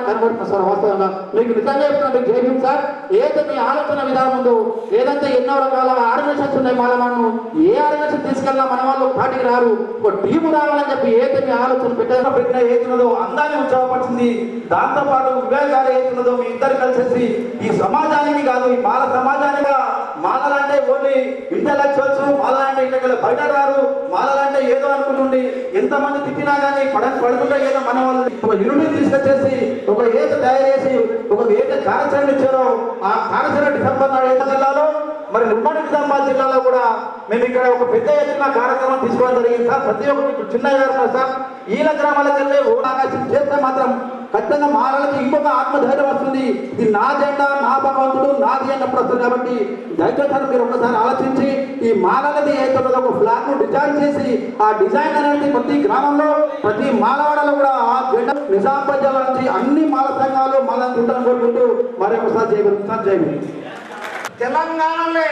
కనబడుతుంది సార్. వాస్తవంగా మీకు నిజంగా చెప్తున్నా, మీకు జైలు సార్. ఏదైతే మీ ఆలోచన విధానం ఉందో, ఏదంటే ఎన్నో రకాల ఆర్గనైజేషన్స్ ఉన్నాయి, మళ్ళీ మనం ఏ ఆర్గనైజేషన్ తీసుకెళ్ళినా మన వాళ్ళు పార్టీకి రారు, ఒక టీము రావాలని చెప్పి ఏదైతే మీ ఆలోచన పెట్టిన ఏతున్నదో అందాన్ని ఉత్సాహపడుతుంది. దాంతో పాటు వివేకాలు ఏతున్నదో మీ ఇద్దరు కలిసేసి ఈ సమాజానికి కాదు, ఈ మాల సమాజానికి, మాలలంటే ఓన్లీ ఇంటలెక్చువల్స్, మాలంటే ఇంట్లో బయట రారు, మాలలంటే ఏదో అనుకుంటుండి ఎంతమంది తిట్టినా కానీ పడుతుంటే ఏదో మన వాళ్ళు ఒక యూనిట్ తీసుకొచ్చేసి ఒక ఏక తయారు చేసి ఒక ఏక కార్యాచరణ ఇచ్చారో ఆ కార్యాచరణ డిసెంబర్ నాడు ఏక జిల్లాలో, మరి ఉమ్మడి నిజామాబాద్ జిల్లాలో కూడా మేము ఇక్కడ ఒక పెద్ద ఎత్తున కార్యక్రమం తీసుకోవడం జరిగింది సార్. ప్రతి ఒక్కరు చిన్నగా గారు సార్, ఈల గ్రామాలకు వెళ్ళి ఓనాకాశం చేస్తే మాత్రం ఖచ్చితంగా మాలలకి ఇంకొక ఆత్మధైర్యం వస్తుంది. ఇది నా జెండా, నా భగవంతుడు, నాది అన్నప్పుడు వస్తుంది. కాబట్టి దయచేసి మీరు ఒకసారి ఆలోచించి ఈ మాలలది ఏదైతే ఒక ఫ్లాగ్ ను డిజైన్ చేసి ఆ డిజైన్ అనేది ప్రతి గ్రామంలో ప్రతి మాలవాడలో కూడా ఆ జెండా నిజామాబాద్ జిల్లా నుంచి అన్ని మాల సంఘాలు మాలని ఉంటాను కోరుకుంటూ మరొకసారి జై తెలంగాణలో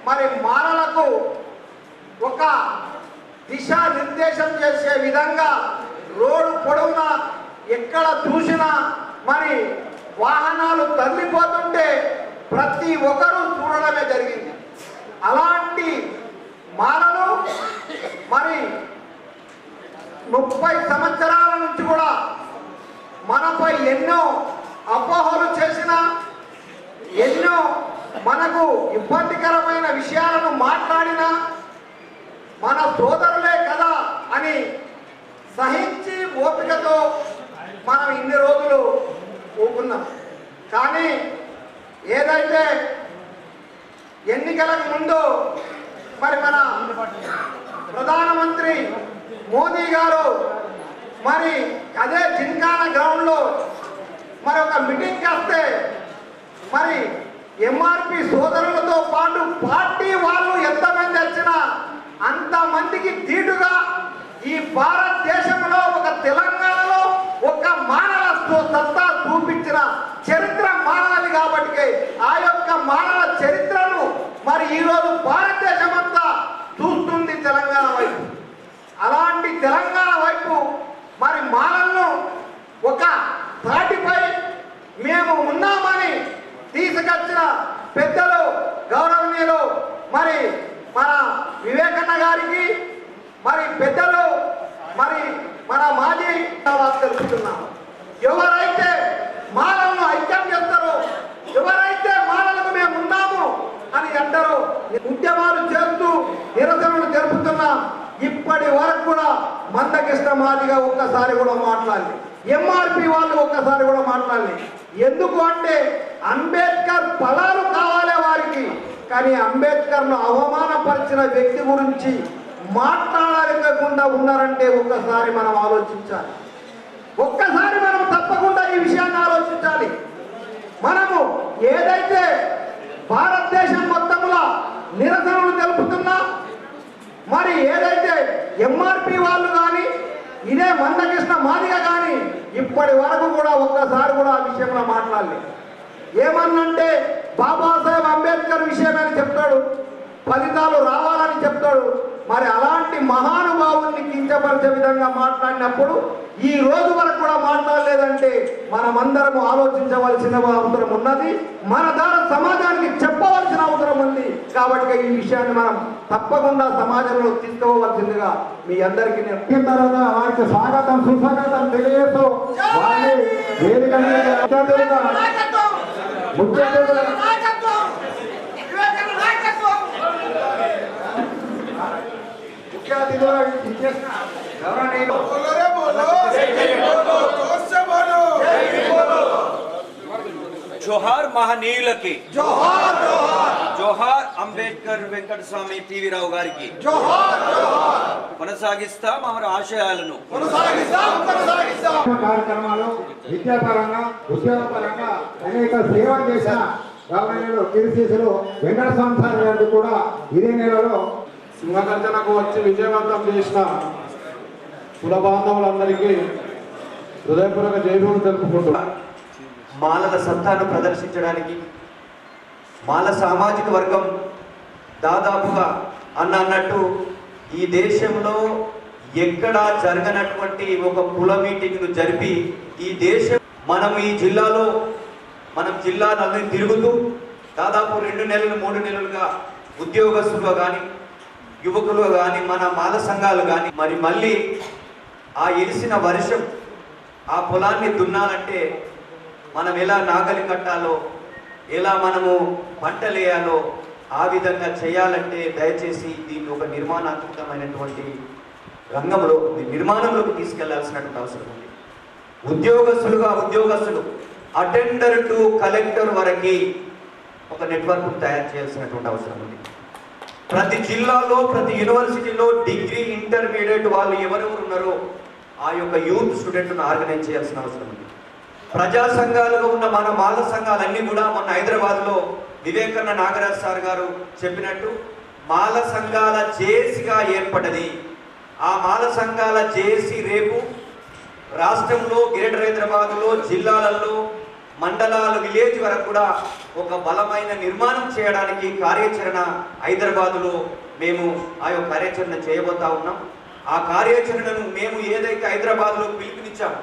మరి మాలలకు ఒక దిశానిర్దేశం చేసే విధంగా రోడ్డు పొడవునా ఎక్కడ చూసినా మరి వాహనాలు తరలిపోతుంటే ప్రతి ఒక్కరూ చూడడమే జరిగింది. అలాంటి మాలలు మరి 30 సంవత్సరాల నుంచి కూడా మనపై ఎన్నో అపోహలు చేసిన, ఎన్నో మనకు ఇబ్బందికరమైన విషయాలను మాట్లాడిన మన సోదరులే కదా అని సహించి ఓపికతో మనం ఇన్ని రోజులు ఊపుకున్నాం. కానీ ఏదైతే ఎన్నికలకు ముందు మరి మన ప్రధానమంత్రి మోదీ గారు మరి అదే జింకానా గ్రౌండ్లో మరి ఒక మీటింగ్కి వస్తే మరి ఎంఆర్పి సోదరులతో పాటు పార్టీ వాళ్ళు ఎంతమంది వచ్చినా అంతమందికి ధీటుగా ఈ భారతదేశంలో ఒక తెలంగాణలో ఒక మానవ సత్తా చూపించిన చరిత్ర మానవది. కాబట్టి ఆ యొక్క మానవ చరిత్రను మరి ఈరోజు భారతదేశం అంతా చూస్తుంది తెలంగాణ వైపు. అలాంటి తెలంగాణ వైపు మరి మానలను ఒక తాటిపై మేము ఉన్నామని తీసుకొచ్చిన పెద్దలు గౌరవనీయులు మరి మన వివేకన్న గారికి, మరి పెద్దలు మరి మన మాజీ తెలుపుతున్నాము. ఎవరైతే మాలలను ఐక్యం చేస్తారో, ఎవరైతే మాలలకు మేము ఉన్నాము అని అంటారో, ఉద్యమాలు చేస్తూ నిరసనలు జరుపుతున్నాం. ఇప్పటి వరకు కూడా మందకృష్ణ మాదిగా ఒక్కసారి కూడా మాట్లాడాలి, ఎంఆర్పి వాళ్ళు ఒక్కసారి కూడా మాట్లాడాలి. ఎందుకు అంటే అంబేద్కర్ ఫలాలు కావాలి వారికి, కానీ అంబేద్కర్ను అవమానపరిచిన వ్యక్తి గురించి మాట్లాడలేకుండా ఉన్నారంటే ఒక్కసారి మనం ఆలోచించాలి. ఒక్కసారి మనం తప్పకుండా ఈ విషయాన్ని ఆలోచించాలి. మనము ఏదైతే భారతదేశం మొత్తంలో నిరసనలు తెలుపుతున్నా, మరి ఏదైతే ఎంఆర్పి వాళ్ళు కానీ ఇదే మందకృష్ణ మాదిగ కానీ ఇప్పటి వరకు కూడా ఒక్కసారి కూడా ఆ విషయంలో మాట్లాడలేదు. ఏమన్నంటే బాబాసాహెబ్ అంబేద్కర్ విషయమని చెప్తాడు, ఫలితాలు రావాలని చెప్తాడు. మరి అలాంటి మహానుభావుల్ని కించపరిచే విధంగా మాట్లాడినప్పుడు ఈ రోజు వరకు కూడా మాట్లాడలేదంటే మనమందరం ఆలోచించవలసిన అవసరం ఉన్నది. మన ద్వారా సమాజానికి చెప్పవలసిన అవసరం ఉంది. కాబట్టి ఈ విషయాన్ని మనం తప్పకుండా సమాజంలో తీసుకోవాల్సిందిగా మీ అందరికీ నేను తర్వాత వారికి స్వాగతం సుస్వాగతం తెలియజేస్తూ జోహార్ మహనీయులకి, జోహార్ జోహార్, జోహార్ అంబేద్కర్ వెంకటస్వామి టీవీ రావు గారికి జోహార్ జోహార్. కొనసాగిస్తాం మన ఆశయాలను, కార్యక్రమాలు విద్యాపరంగా ఉద్యోగపరంగా అనేక సేవలు చేసిన గవర్నమెంట్ కీర్తిశేషులు వెంకటస్వామి సార్ గారికి కూడా ఇదే నెలలో సింహగర్జనకు వచ్చి విజయవంతం చేసిన కుల బాంధవులందరికీ హృదయపూర్వక జైలు తెలుపుకుంటున్నారు. మాలల సత్తాను ప్రదర్శించడానికి మాల సామాజిక వర్గం దాదాపుగా అన్నట్టు ఈ దేశంలో ఎక్కడా జరగనటువంటి ఒక కుల మీటింగ్ను జరిపి ఈ దేశం మనం ఈ జిల్లాలో మనం జిల్లాలన్నీ తిరుగుతూ దాదాపు 2 నెలలు 3 నెలలుగా ఉద్యోగస్తులుగా కానీ యువకులు కానీ మన మాల సంఘాలు కానీ మరి మళ్ళీ ఆ ఎలిసిన వర్షం ఆ పొలాన్ని దున్నాలంటే మనం ఎలా నాగలి కట్టాలో ఎలా మనము పంటలు వేయాలో ఆ విధంగా చేయాలంటే దయచేసి దీన్ని ఒక నిర్మాణాత్మకమైనటువంటి రంగంలో నిర్మాణంలోకి తీసుకెళ్లాల్సినటువంటి అవసరం ఉంది. ఉద్యోగస్తులు అటెండర్ టు కలెక్టర్ వరకు ఒక నెట్వర్క్ తయారు చేయాల్సినటువంటి అవసరం ఉంది. ప్రతి జిల్లాలో ప్రతి యూనివర్సిటీలో డిగ్రీ ఇంటర్మీడియట్ వాళ్ళు ఎవరెవరు ఉన్నారో ఆ యొక్క యూత్ స్టూడెంట్ను ఆర్గనైజ్ చేయాల్సిన అవసరం ఉంది. ప్రజా సంఘాలుగా ఉన్న మన మాల సంఘాలన్నీ కూడా మొన్న హైదరాబాద్లో వివేకన్న నాగరాజ్ సార్ గారు చెప్పినట్టు మాల సంఘాల జేఏసీగా ఏర్పడ్డది. ఆ మాల సంఘాల జేఏసీ రేపు రాష్ట్రంలో గ్రేటర్ హైదరాబాద్లో జిల్లాలలో మండలాలు విలేజ్ వరకు కూడా ఒక బలమైన నిర్మాణం చేయడానికి కార్యాచరణ హైదరాబాదులో మేము ఆ యొక్క కార్యాచరణ చేయబోతా ఉన్నాం. ఆ కార్యాచరణను మేము ఏదైతే హైదరాబాద్లో పిలుపునిచ్చామో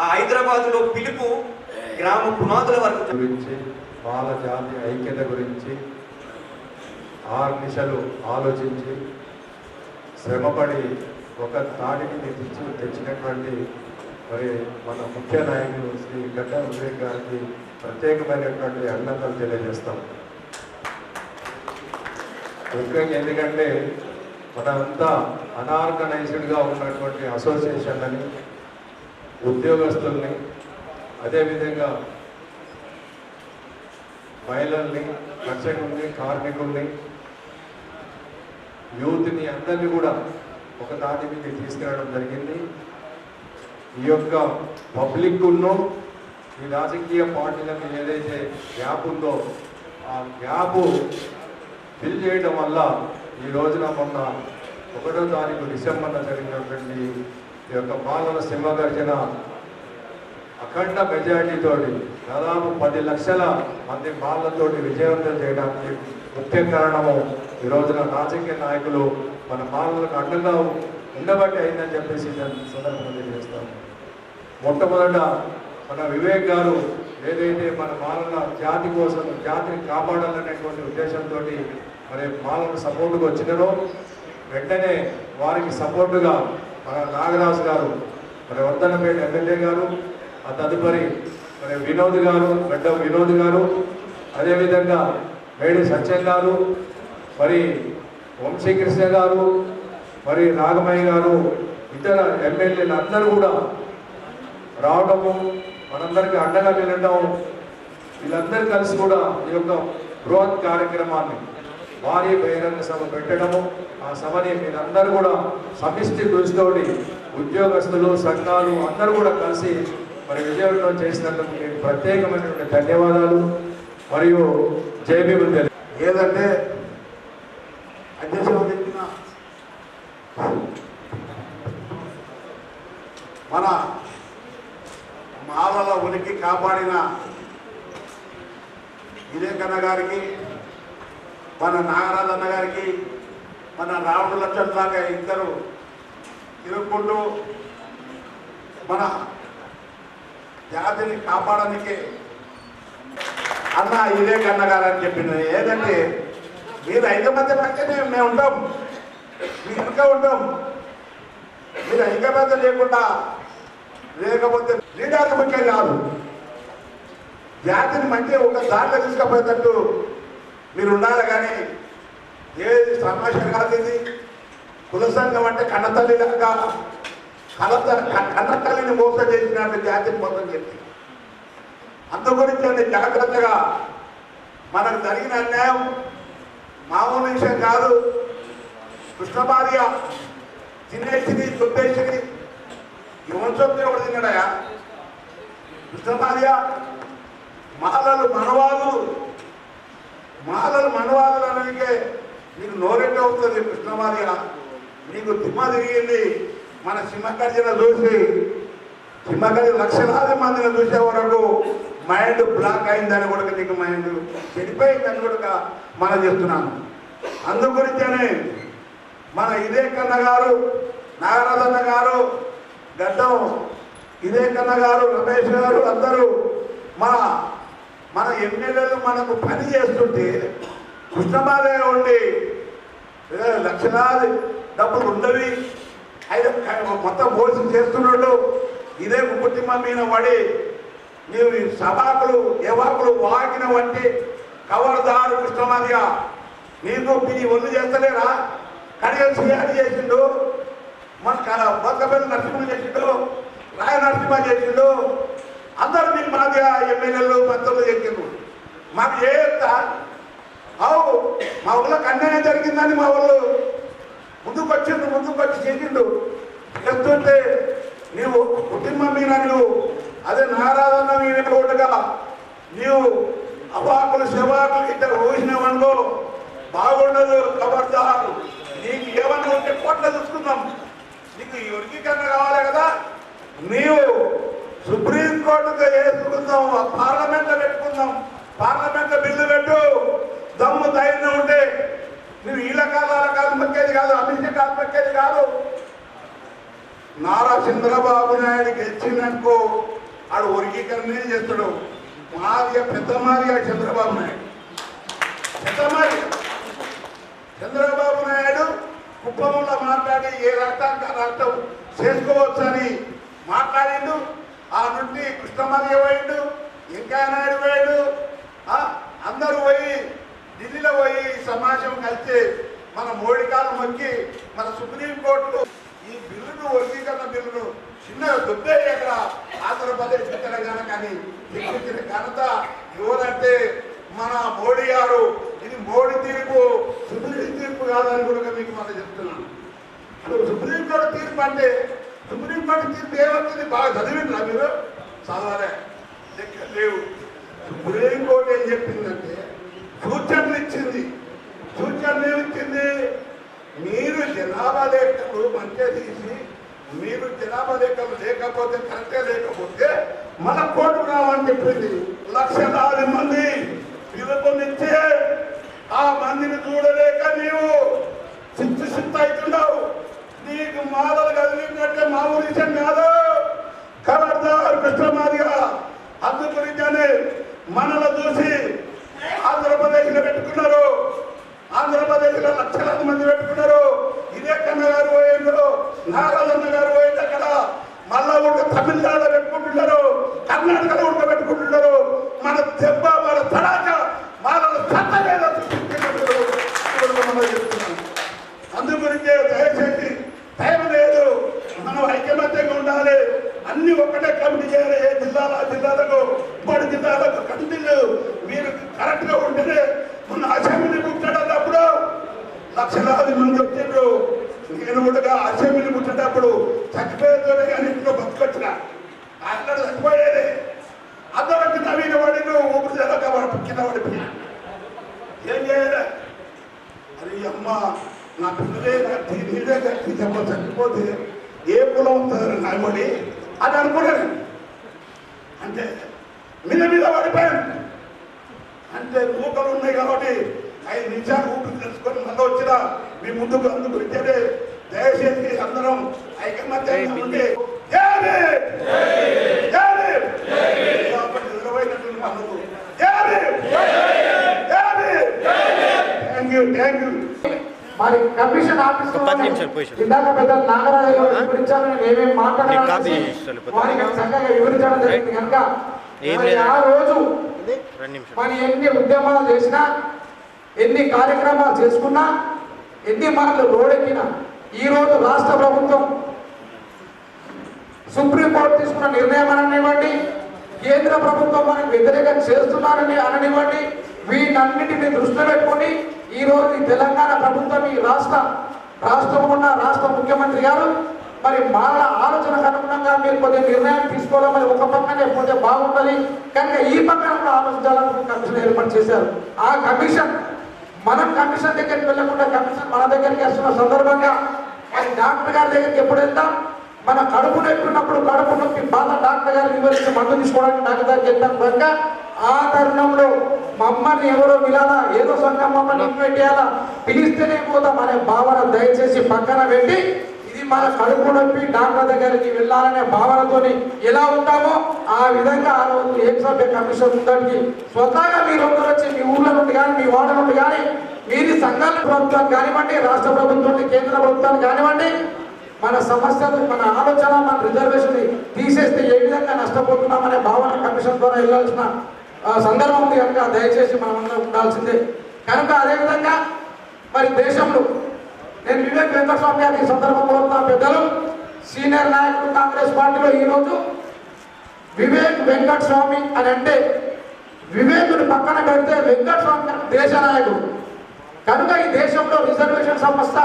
ఆ హైదరాబాద్లో పిలుపు గ్రామ పునాదుల వరకు గురించి మాల జాతి ఐక్యత గురించి ఆర్నిశలు ఆలోచించి శ్రమపడి ఒక తాడిని తెచ్చినటువంటి మరి మన ముఖ్య నాయకులు శ్రీ గడ్డ వివేక్ గారికి ప్రత్యేకమైనటువంటి అభినందనలు తెలియజేస్తాం. ముఖ్యంగా ఎందుకంటే మనంతా అనార్గనైజ్డ్గా ఉన్నటువంటి అసోసియేషన్లని ఉద్యోగస్తుల్ని అదేవిధంగా మహిళల్ని కర్షకుల్ని కార్మికుల్ని యూత్ని అందరినీ కూడా ఒక తాటి మీద తీసుకురావడం జరిగింది. ఈ యొక్క పబ్లిక్ను ఈ రాజకీయ పార్టీలకు ఏదైతే గ్యాప్ ఉందో ఆ గ్యాప్ ఫిల్ చేయడం వల్ల ఈ రోజున మొన్న 1వ తారీఖు డిసెంబర్లో జరిగినటువంటి ఈ యొక్క మాలల సింహగర్జన అఖండ మెజార్టీతోటి దాదాపు 10 లక్షల మంది మాలలతోటి విజయవంతం చేయడానికి ముఖ్య కారణము ఈ రోజున రాజకీయ నాయకులు మన మాలలకు అండగా ఉండబట్టి అయిందని చెప్పేసి సందర్భంగా తెలియజేస్తాము. మొట్టమొదట మన వివేక్ గారు ఏదైతే మన మాలల జాతి కోసం జాతిని కాపాడాలనేటువంటి ఉద్దేశంతో మరి మాలకు సపోర్టుగా వచ్చినారో వెంటనే వారికి సపోర్టుగా మన నాగరాజు గారు మరి వర్ధనపేట ఎమ్మెల్యే గారు ఆ తదుపరి మరి వినోద్ గారు గడ్డ వినోద్ గారు అదేవిధంగా మేడి సత్యం గారు మరి వంశీకృష్ణ గారు మరి నాగమయ్య గారు ఇతర ఎమ్మెల్యేలు అందరూ కూడా రావడము మనందరికీ అండగా నిలడం వీళ్ళందరూ కలిసి కూడా ఈ యొక్క బృహత్ కార్యక్రమాన్ని భారీ బహిరంగ సభ పెట్టడము ఆ సభని మీరందరూ కూడా సమిష్టి కృషితోటి ఉద్యోగస్తులు సంఘాలు అందరూ కూడా కలిసి మరి విజయవంతం చేసినందుకు మీకు ప్రత్యేకమైనటువంటి ధన్యవాదాలు మరియు జైబీలు ఏదంటే అధ్యక్షుడు చెప్పిన మన మాలల ఉనికి కాపాడిన వివేకన్న గారికి మన నాగరాజు అన్న గారికి మన రావణ లక్ష్మణ్ లాగా ఇద్దరు తిరుగుకుంటూ మన జాతిని కాపాడడానికి అన్న వివేకన్న గారు అని చెప్పింది. ఏదంటే మీరు ఐకమత్య పక్కనే మేము ఉంటాం, మీ వెనుక ఉంటాం. మీరు ఐకమత్యం లేకపోతే లీడర్ ముఖ్యం కాదు, జాతిని మంచిగా ఒక దాంట్లో తీసుకుపోయేటట్టు మీరు ఉండాలి. కానీ ఏది సమస్య కాదు ఇది. కుల సంఘం అంటే కన్నతల్లి లాగా కన్నతల్లిని మోసం చేసినట్టు జాతిని మోసం చేసి అందుగురించి జాగ్రత్తగా మనకు జరిగిన అన్యాయం మామూలు విషయం కాదు. కృష్ణ భార్య తినేసిని చుట్టేసిని ఈ వంశంతో ఎవరు తిన్నాడయా? కృష్ణ భార్య మాలలు మనవాదులు అనడానికే మీకు నోరెంట్ అవుతుంది. కృష్ణ భార్య మీకు దిమ్మ తిరిగింది. మన సింహగర్జన చూసి సింహగర్జన లక్షలాది మందిని చూసే వరకు మైండ్ బ్లాక్ అయిందని కూడా నీకు మైండ్ చెడిపోయిందని కూడా మనం చెప్తున్నాను. అందుగురించనే మన వివేకన్న గారు నాగరాజన్న గారు గడ్డం ఇదే కన్న గారు, రమేష్ గారు అందరూ మన ఎమ్మెల్యేలు మనకు పని చేస్తుంటే కృష్ణమాదే ఉండి లక్షలాది డబ్బులు ఉండవి అయితే మొత్తం మోసం చేస్తున్నాడు. ఇదే కుటుంబ మీద పడి నీవు సభాకులు ఏవాకులు వాకిన వంటి కవర్దారు కృష్ణమాదిగా నీకు మీ ఒళ్ళు చేస్తలేరా? కడిగలు సిఆర్ చేసిండు, మన బొక్కపల్లి నరసింహ చేసిండు, రాయ నరసింహ చేసిండు, అందరూ మీకు మాదిగా ఎమ్మెల్యేలు మంత్రులు చేసిండు. మాకు చేస్తా అవు మా ఊళ్ళోకి అన్యాయం జరిగిందని మా ఊళ్ళు ముందుకు వచ్చి చేసిండు. చేస్తుంటే నీవు కుటుంబం మీద నువ్వు అదే నారాధన మీద ఉండగా నీవు అవాకులు శవాకులు ఇద్దరు ఊసినావనుకో బాగుండదు. ఖబర్దారు, నీకు ఏమన్నా ఉంటే కోట్ల చూసుకుందాం. నీకు ఈ వర్గీకరణ కావాలి కదా, నీవు సుప్రీంకోర్టుగా వేసుకుందాం, పార్లమెంట్లో పెట్టుకుందాం. పార్లమెంట్లో బిల్లు పెట్టు, దమ్ము ధైర్యం ఉంటే. నువ్వు ఈ రకాలు మొక్కేది కాదు, అమిత్ షా మొక్కేది కాదు. నారా చంద్రబాబు నాయుడు గెలిచిందనుకో ఆడు వర్గీకరణే చేస్తాడు. మాదిగా పెద్ద మాదిగా చంద్రబాబు నాయుడు చంద్రబాబు నాయుడు కుప్పంలో మాట్లాడి ఏ రాష్ట్రానికి రాష్ట్రం చేసుకోవచ్చని మాట్లాడిండు. ఆ నుండి కృష్ణమాదిగ పోయిండు, వెంకయ్య నాయుడు పోయిండు, అందరూ పోయి ఢిల్లీలో పోయి సమాజం కలిసి మన మోడీకాలు మొక్కి మన సుప్రీంకోర్టులో ఈ బిల్లును వర్గీకరణ బిల్లును చిన్న దుబ్బే ఎక్కడ ఆంధ్రప్రదేశ్ తెలంగాణ కానీ ఎక్కించిన ఘనత ఎవరంటే మన మోడీ గారు. ఇది మోడీ తీర్పు, సుప్రీం తీర్పు కాదని కూడా మీకు మనం చెప్తున్నాను. సుప్రీంకోర్టు తీర్పు అంటే సుప్రీంకోర్టు తీర్పు ఏమవుతుంది? బాగా చదివిందా మీరు? చదవలే, లెక్క లేవు. సుప్రీంకోర్టు ఏం చెప్పిందంటే సూచనలు ఇచ్చింది. సూచనలు ఏమిచ్చింది? మీరు జనాభా లెక్కలు మంచిగా తీసి మీరు జనాభా లెక్కలు లేకపోతే కరెక్ట్గా లేకపోతే మన కోర్టు రావని చెప్పింది. లక్షలాది మంది పిలుపునిచ్చే ఆ మందిని చూడలేక నీవు సిద్ధ అవుతున్నావు. నీకు మాలలు కలిగినట్టే మామూలు విషయం కాదు. ఖబర్దార్ కృష్ణమాదిగా అందు గురించని మనలో చూసి ఆంధ్రప్రదేశ్లో పెట్టుకున్నారు. ఆంధ్రప్రదేశ్లో లక్షలాది మంది పెట్టుకున్నారు. ఇదే కన్న గారు పోయిండు, నారాయణ గారు పోయింది. అక్కడ మళ్ళా తమిళనాడులో పెట్టుకుంటున్నారు, కర్ణాటకలో ఉడకబెట్టుకుంటున్నారు. మన దెబ్బ మన తడాక మనలో చెప్తున్నాను. అందు గురించే దయచేసి టైం లేదు, మనం ఐకమత్యంగా ఉండాలి. అన్ని ఒక్కటే కమిటీ చేయాలి. ఏ జిల్లాలకు ఉమ్మడి జిల్లాలకు కమిటీలు మీరు కరెక్ట్ గా ఉంటేనే మొన్న అసెంబ్లీ పుట్టేటప్పుడు లక్షలాది మంది వచ్చిండ్రు. నేను కూడా అసెంబ్లీ పుట్టేటప్పుడు చచ్చిపోయేదో కానీ ఇంట్లో బతుకొచ్చిన అక్కడ చచ్చిపోయేది. అందరికి నవీన వాడిను ఊపిరి జరగ కింద పడిపోయి ఏం చేయాలి? అది అమ్మ నా పిల్లలే కట్టి నీడే కట్టి చెప్ప చచ్చిపోతే ఏ కులం ఉంటుంది నాయబడి అని అనుకున్నాను. అంటే మీద పడిపోయాను. అంటే నూకలు ఉన్నాయి కాబట్టి 5 నిమిషాలు ఊపిరి తెలుసుకొని మళ్ళీ వచ్చిన మీ ముందుకు అందుకు ఇచ్చేది. దయచేసి అందరం ఐకమత్యంగా ఉండి థ్యాంక్ యూ. మరి కమిషన్ ఆఫీస్ ఇందాక పెద్ద నాగరాజు వివరించాలని ఏమేమి మాట్లాడాలి చక్కగా వివరించడం జరిగింది కనుక ఆ రోజు మరి ఎన్ని ఉద్యమాలు చేసినా ఎన్ని కార్యక్రమాలు చేసుకున్నా ఎన్ని మార్లు రోడెక్కినా ఈ రోజు రాష్ట్ర ప్రభుత్వం సుప్రీంకోర్టు తీసుకున్న నిర్ణయం అననివ్వండి, కేంద్ర ప్రభుత్వం మనకు వ్యతిరేకం చేస్తున్నారని అననివ్వండి, వీటన్నిటిని దృష్టిలో పెట్టుకొని ఈ రోజు ఈ తెలంగాణ ప్రభుత్వం ఈ రాష్ట్రం ఉన్న రాష్ట్ర ముఖ్యమంత్రి గారు మరి మన ఆలోచనకు అనుగుణంగా మీరు కొద్దిగా నిర్ణయం తీసుకోవడం మరి ఒక పక్కనే పోతే బాగుంటుంది కనుక ఈ పక్కన కూడా ఆలోచించాలని కమిషన్ ఏర్పాటు చేశారు. ఆ కమిషన్ మనం కమిషన్ దగ్గరికి వెళ్ళకుండా కమిషన్ మన దగ్గరికి వస్తున్న సందర్భంగా మరి డాక్టర్ గారి దగ్గరికి ఎప్పుడు వెళ్తాం? మన కడుపు నొప్పినప్పుడు కడుపు నొప్పి బాధ డాక్టర్ గారు వివరించి మందు తీసుకోవడానికి డాక్టర్ దగ్గరికి వెళ్తాం కనుక ఆ తరుణంలో మమ్మల్ని ఎవరో పిలాలా ఏదో సంఘం మమ్మల్ని ఇన్వైట్ చేయాలా పిలిస్తేనే పోతాం అనే భావన దయచేసి పక్కన పెట్టి ఇది మన కడుపు నొప్పి డాక్టర్ దగ్గరికి వెళ్ళాలనే భావనతోని ఎలా ఉంటామో ఆ విధంగా ఆ రోజు ఏకసభ్య కమిషన్ ముందరికి స్వతహాగా మీరందరూ వచ్చి మీ ఊర్ల నుండి కానీ మీ వార్డు నుండి కానీ మీరు సంఘాల ప్రభుత్వాన్ని కానివ్వండి, రాష్ట్ర ప్రభుత్వం కేంద్ర ప్రభుత్వాన్ని కానివ్వండి, మన సమస్యలు మన ఆలోచన మన రిజర్వేషన్ తీసేస్తే ఏ విధంగా నష్టపోతున్నామనే భావన కమిషన్ ద్వారా వెళ్ళాల్సిన సందర్భం ఉంది కనుక దయచేసి మనమందరం ఉండాల్సిందే. కనుక అదేవిధంగా మరి దేశంలో నేను వివేక్ వెంకటస్వామి గారి ఈ సందర్భంలో ఉన్న పెద్దలు సీనియర్ నాయకులు కాంగ్రెస్ పార్టీలో ఈరోజు వివేక్ వెంకటస్వామి అని అంటే వివేకుని పక్కన పెడితే వెంకటస్వామి గారు దేశ నాయకుడు కనుక ఈ దేశంలో రిజర్వేషన్ సమస్య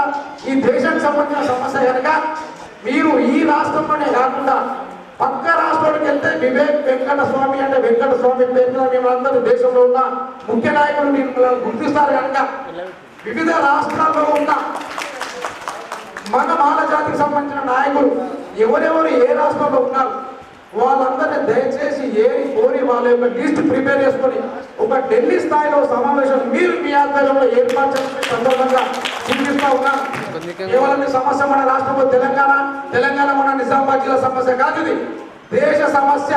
ఈ దేశానికి సంబంధించిన సమస్య కనుక మీరు ఈ రాష్ట్రంలోనే కాకుండా పక్క రాష్ట్రానికి వెళ్తే వివేక్ వెంకటస్వామి అంటే వెంకటస్వామి పేరు మేమందరూ దేశంలో ఉన్న ముఖ్య నాయకులు మీరు గుర్తిస్తారు కనుక వివిధ రాష్ట్రాల్లో ఉన్న మన మాల జాతికి సంబంధించిన నాయకులు ఎవరెవరు ఏ రాష్ట్రంలో ఉన్నారు వాళ్ళందరినీ దయచేసి ఏరి కోరి వాళ్ళ యొక్క లిస్ట్ ప్రిపేర్ చేసుకొని ఒక ఢిల్లీ స్థాయిలో సమావేశం మీరు మీ ఆధ్వర్యంలో ఏర్పాటు చేసుకునే సందర్భంగా సూచిస్తూ ఉన్నాను. కేవలం ఈ సమస్య మన రాష్ట్రంలో తెలంగాణ మన నిజామాబాద్ జిల్లా సమస్య కాదు, ఇది దేశ సమస్య.